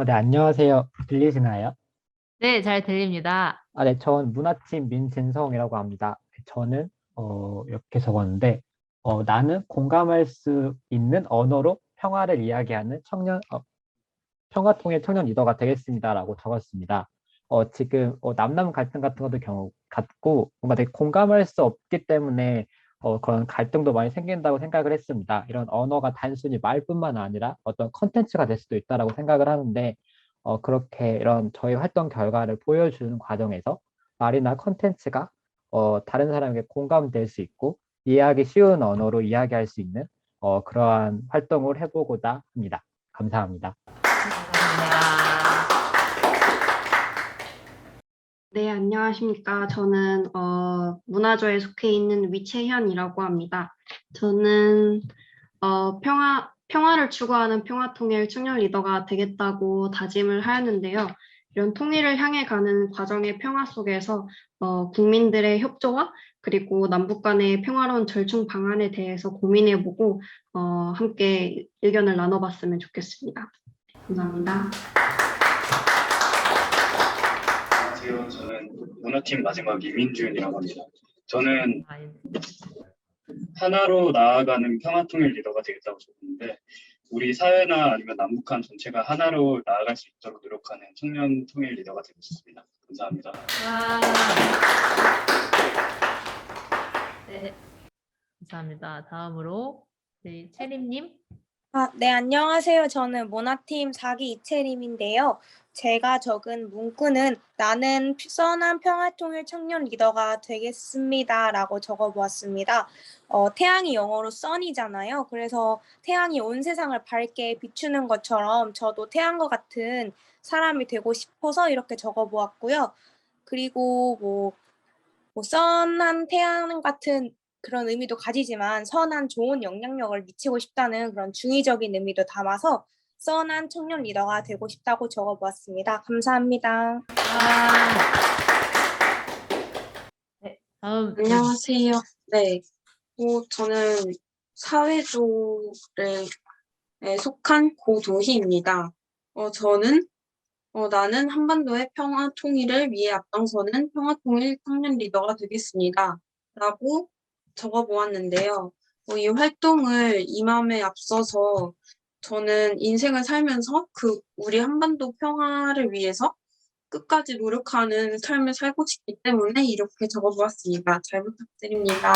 네, 안녕하세요. 들리시나요? 네, 잘 들립니다. 네, 전 문화팀 민진성이라고 합니다. 저는 이렇게 적었는데, 나는 공감할 수 있는 언어로 평화를 이야기하는 평화통일 청년 리더가 되겠습니다라고 적었습니다. 지금 남남 갈등 같은 것도 경우 같고 뭔가 되게 공감할 수 없기 때문에 그런 갈등도 많이 생긴다고 생각을 했습니다. 이런 언어가 단순히 말뿐만 아니라 어떤 컨텐츠가 될 수도 있다라고 생각을 하는데 그렇게 이런 저희 활동 결과를 보여주는 과정에서 말이나 컨텐츠가 다른 사람에게 공감될 수 있고 이해하기 쉬운 언어로 이야기할 수 있는 그러한 활동을 해보고자 합니다. 감사합니다. 네, 안녕하십니까. 저는 문화조에 속해 있는 위채현이라고 합니다. 저는 평화를 추구하는 평화통일 청년 리더가 되겠다고 다짐을 하였는데요. 이런 통일을 향해 가는 과정의 평화 속에서 국민들의 협조와 그리고 남북 간의 평화로운 절충 방안에 대해서 고민해보고 함께 의견을 나눠봤으면 좋겠습니다. 감사합니다. 안녕하세요. 저는 문화팀 마지막 이민준이라고 합니다. 저는 하나로 나아가는 평화통일 리더가 되겠다고 적었는데 우리 사회나 아니면 남북한 전체가 하나로 나아갈 수 있도록 노력하는 청년 통일 리더가 되겠습니다. 감사합니다. 네, 감사합니다. 다음으로 네, 채림님. 네, 안녕하세요. 저는 문화팀 4기 이채림인데요. 제가 적은 문구는 나는 선한 평화통일 청년 리더가 되겠습니다라고 적어보았습니다. 태양이 영어로 sun이잖아요. 그래서 태양이 온 세상을 밝게 비추는 것처럼 저도 태양과 같은 사람이 되고 싶어서 이렇게 적어보았고요. 그리고 뭐 선한 태양 같은 그런 의미도 가지지만 선한 좋은 영향력을 미치고 싶다는 그런 중의적인 의미도 담아서 선한 청년 리더가 되고 싶다고 적어보았습니다. 감사합니다. 다음 안녕하세요. 네. 저는 사회조에 속한 고도희입니다. 저는 나는 한반도의 평화 통일을 위해 앞장서는 평화 통일 청년 리더가 되겠습니다. 라고 적어보았는데요. 이 활동을 임함에 앞서서 저는 인생을 살면서 우리 한반도 평화를 위해서 끝까지 노력하는 삶을 살고 싶기 때문에 이렇게 적어보았습니다. 잘 부탁드립니다.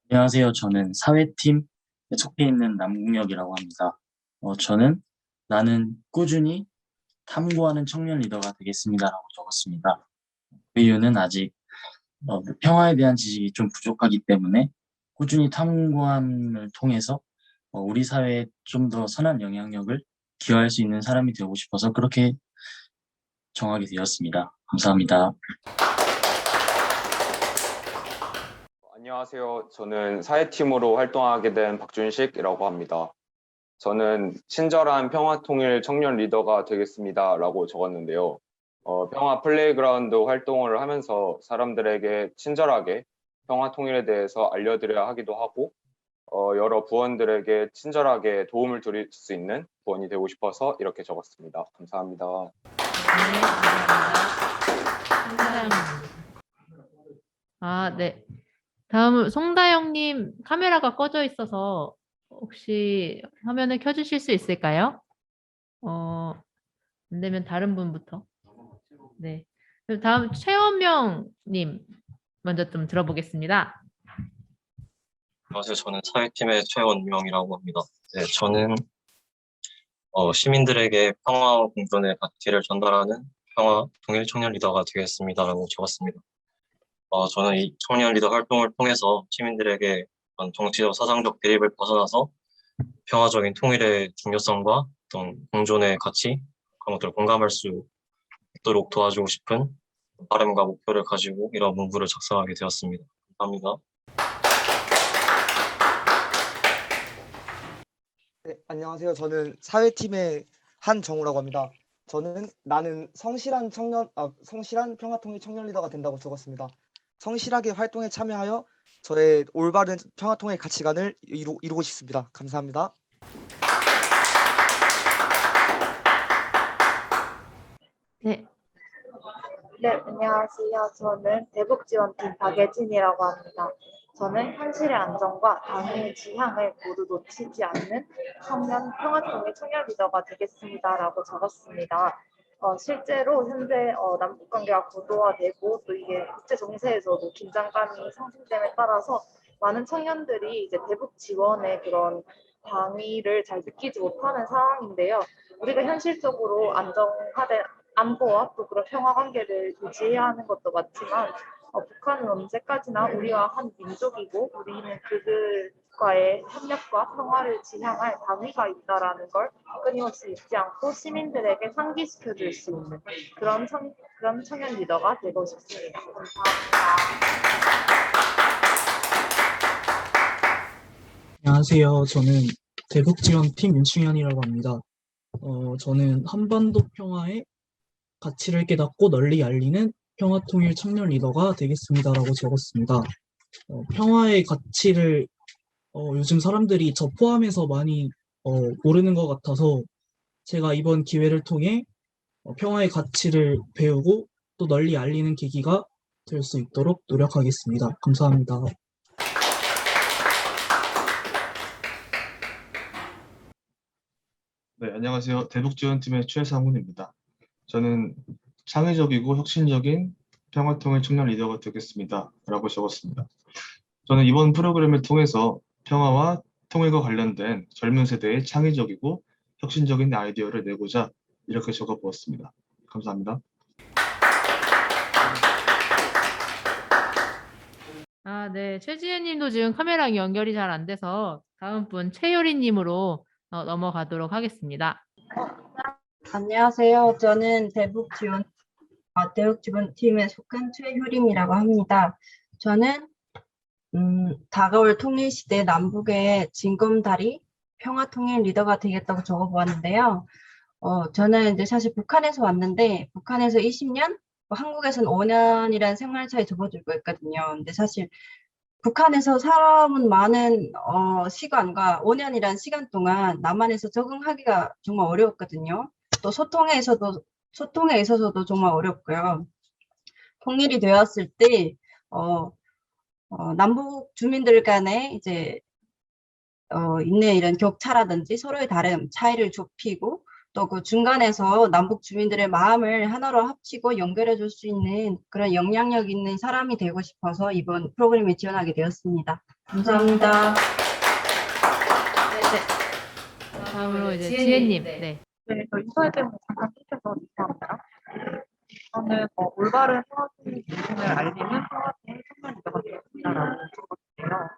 안녕하세요. 저는 사회팀에 속해 있는 남궁혁이라고 합니다. 저는 나는 꾸준히 탐구하는 청년 리더가 되겠습니다라고 적었습니다. 그 이유는 아직 평화에 대한 지식이 좀 부족하기 때문에 꾸준히 탐구함을 통해서 우리 사회에 좀 더 선한 영향력을 기여할 수 있는 사람이 되고 싶어서 그렇게 정하게 되었습니다. 감사합니다. 안녕하세요. 저는 사회팀으로 활동하게 된 박준식이라고 합니다. 저는 친절한 평화통일 청년 리더가 되겠습니다라고 적었는데요. 평화 플레이그라운드 활동을 하면서 사람들에게 친절하게 평화통일에 대해서 알려드려야 하기도 하고 여러 부원들에게 친절하게 도움을 드릴 수 있는 부원이 되고 싶어서 이렇게 적었습니다. 감사합니다. 네. 다음 송다영님 카메라가 꺼져 있어서 혹시 화면을 켜주실 수 있을까요? 안 되면 다른 분부터. 네. 그럼 다음 최원명님 먼저 좀 들어보겠습니다. 안녕하세요. 저는 사회팀의 최원명이라고 합니다. 네, 저는 시민들에게 평화와 공존의 가치를 전달하는 평화 통일 청년 리더가 되겠습니다라고 적었습니다. 저는 이 청년 리더 활동을 통해서 시민들에게 정치적 사상적 대립을 벗어나서 평화적인 통일의 중요성과 어떤 공존의 가치 그런 것들을 공감할 수 있도록 도와주고 싶은 바람과 목표를 가지고 이런 문구를 작성하게 되었습니다. 감사합니다. 네, 안녕하세요. 저는 사회팀의 한정우라고 합니다. 저는 나는 성실한 평화통일 청년 리더가 된다고 적었습니다. 성실하게 활동에 참여하여 저의 올바른 평화통일 가치관을 이루고 싶습니다. 감사합니다. 네. 네, 안녕하세요. 저는 대북지원팀 박예진이라고 합니다. 저는 현실의 안정과 당의 지향을 모두 놓치지 않는 평화통일 청년 리더가 되겠습니다라고 적었습니다. 실제로 현재 남북관계가 고도화되고 또 이게 국제 정세에서도 긴장감이 상승됨에 따라서 많은 청년들이 이제 대북 지원의 그런 방위를 잘 느끼지 못하는 상황인데요. 우리가 현실적으로 안정화된 안보와 또 그런 평화 관계를 유지해야 하는 것도 맞지만 북한은 언제까지나 우리와 한 민족이고 우리는 그들과의 협력과 평화를 지향할 당위가 있다라는 걸 끊임없이 잊지 않고 시민들에게 상기시켜 줄 수 있는 그런 청년 리더가 되고 싶습니다. 감사합니다. 안녕하세요. 저는 대북지원팀 윤충현이라고 합니다. 저는 한반도 평화의 가치를 깨닫고 널리 알리는 평화통일 청년 리더가 되겠습니다라고 적었습니다. 평화의 가치를 요즘 사람들이 저 포함해서 많이 모르는 것 같아서 제가 이번 기회를 통해 평화의 가치를 배우고 또 널리 알리는 계기가 될 수 있도록 노력하겠습니다. 감사합니다. 네, 안녕하세요. 대북지원팀의 최상훈입니다. 저는 창의적이고 혁신적인 평화통일 청년 리더가 되겠습니다. 라고 적었습니다. 저는 이번 프로그램을 통해서 평화와 통일과 관련된 젊은 세대의 창의적이고 혁신적인 아이디어를 내고자 이렇게 적어보았습니다. 감사합니다. 아, 네. 최지혜 님도 지금 카메라 연결이 잘 안 돼서 다음 분 최효리 님으로 넘어가도록 하겠습니다. 안녕하세요. 저는 대북지원팀에 속한 최효림이라고 합니다. 저는 다가올 통일시대 남북의 징검다리 평화통일 리더가 되겠다고 적어보았는데요. 저는 이제 사실 북한에서 왔는데 북한에서 20년, 한국에서는 5년이라는 생활 차이 접어들고 있거든요. 근데 사실 북한에서 살아온 많은 시간과 5년이라는 시간 동안 남한에서 적응하기가 정말 어려웠거든요. 또 소통에 있어서도 정말 어렵고요. 통일이 되었을 때 남북 주민들 간에 이제 있는 이런 격차라든지 서로의 다른 차이를 좁히고 또 그 중간에서 남북 주민들의 마음을 하나로 합치고 연결해 줄 수 있는 그런 영향력 있는 사람이 되고 싶어서 이번 프로그램에 지원하게 되었습니다. 감사합니다. 다음으로 이제 지혜님. 네. 네, 저 인터넷 때문에 잠깐 끊겨서 죄송합니다. 저는 올바른 평화통일 기준을 알리는 평화통일 청년 리더가 되겠습니다라고 적었는데요.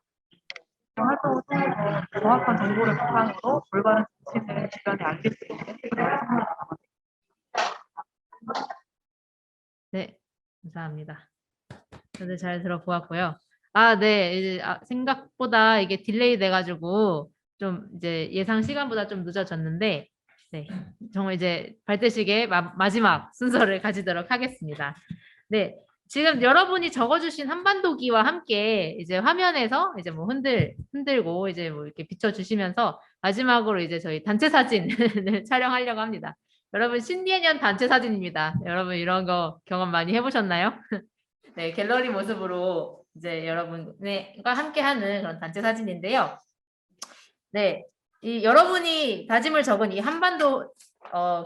활동을 통해서 정확한 정보를 바탕으로 올바른 지침을 주변에 알릴 수 있는 그런 청년 리더가 네, 감사합니다. 다들 잘 들어보았고요. 아, 네. 이제 생각보다 이게 딜레이 돼가지고 좀 이제 예상 시간보다 좀 늦어졌는데, 네, 정말 이제 발대식의 마지막 순서를 가지도록 하겠습니다. 네, 지금 여러분이 적어주신 한반도기와 함께 이제 화면에서 이제 뭐 흔들고 이제 뭐 이렇게 비춰주시면서 마지막으로 이제 저희 단체 사진을 촬영하려고 합니다. 여러분 신비해년 단체 사진입니다. 여러분 이런 거 경험 많이 해보셨나요? 네, 갤러리 모습으로 이제 여러분과 함께하는 그런 단체 사진인데요. 네, 여러분이 다짐을 적은 이 한반도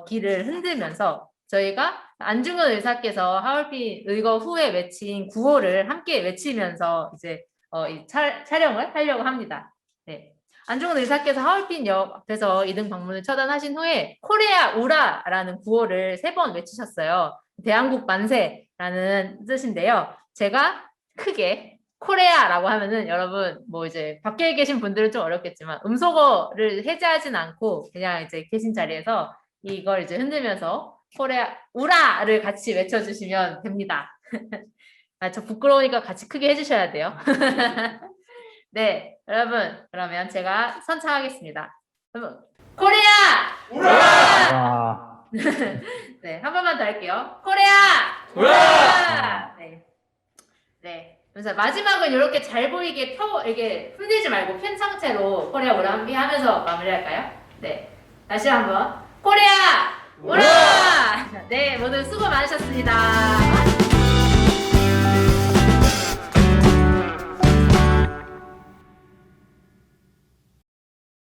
기를 흔들면서 저희가 안중근 의사께서 하얼빈 의거 후에 외친 구호를 함께 외치면서 이제 이 촬영을 하려고 합니다. 네. 안중근 의사께서 하얼빈역 앞에서 2등 방문을 처단하신 후에 코리아 우라라는 구호를 3번 외치셨어요. 대한국 만세라는 뜻인데요. 제가 크게 코레아라고 하면은 여러분 뭐 이제 밖에 계신 분들은 좀 어렵겠지만 음소거를 해제하진 않고 그냥 이제 계신 자리에서 이걸 이제 흔들면서 코레아 우라를 같이 외쳐주시면 됩니다. 아, 저 부끄러우니까 같이 크게 해주셔야 돼요. 네, 여러분 그러면 제가 선창하겠습니다. 코레아 우라! 네, 한 번만 더 할게요. 코레아 우라! 네. 네. 그래서 마지막은 이렇게 잘 보이게 이렇게 흔들지 말고 편 상태로 코레아 우라 함께 하면서 마무리할까요? 네. 다시 한번 코레아 우라! 네, 모두 수고 많으셨습니다.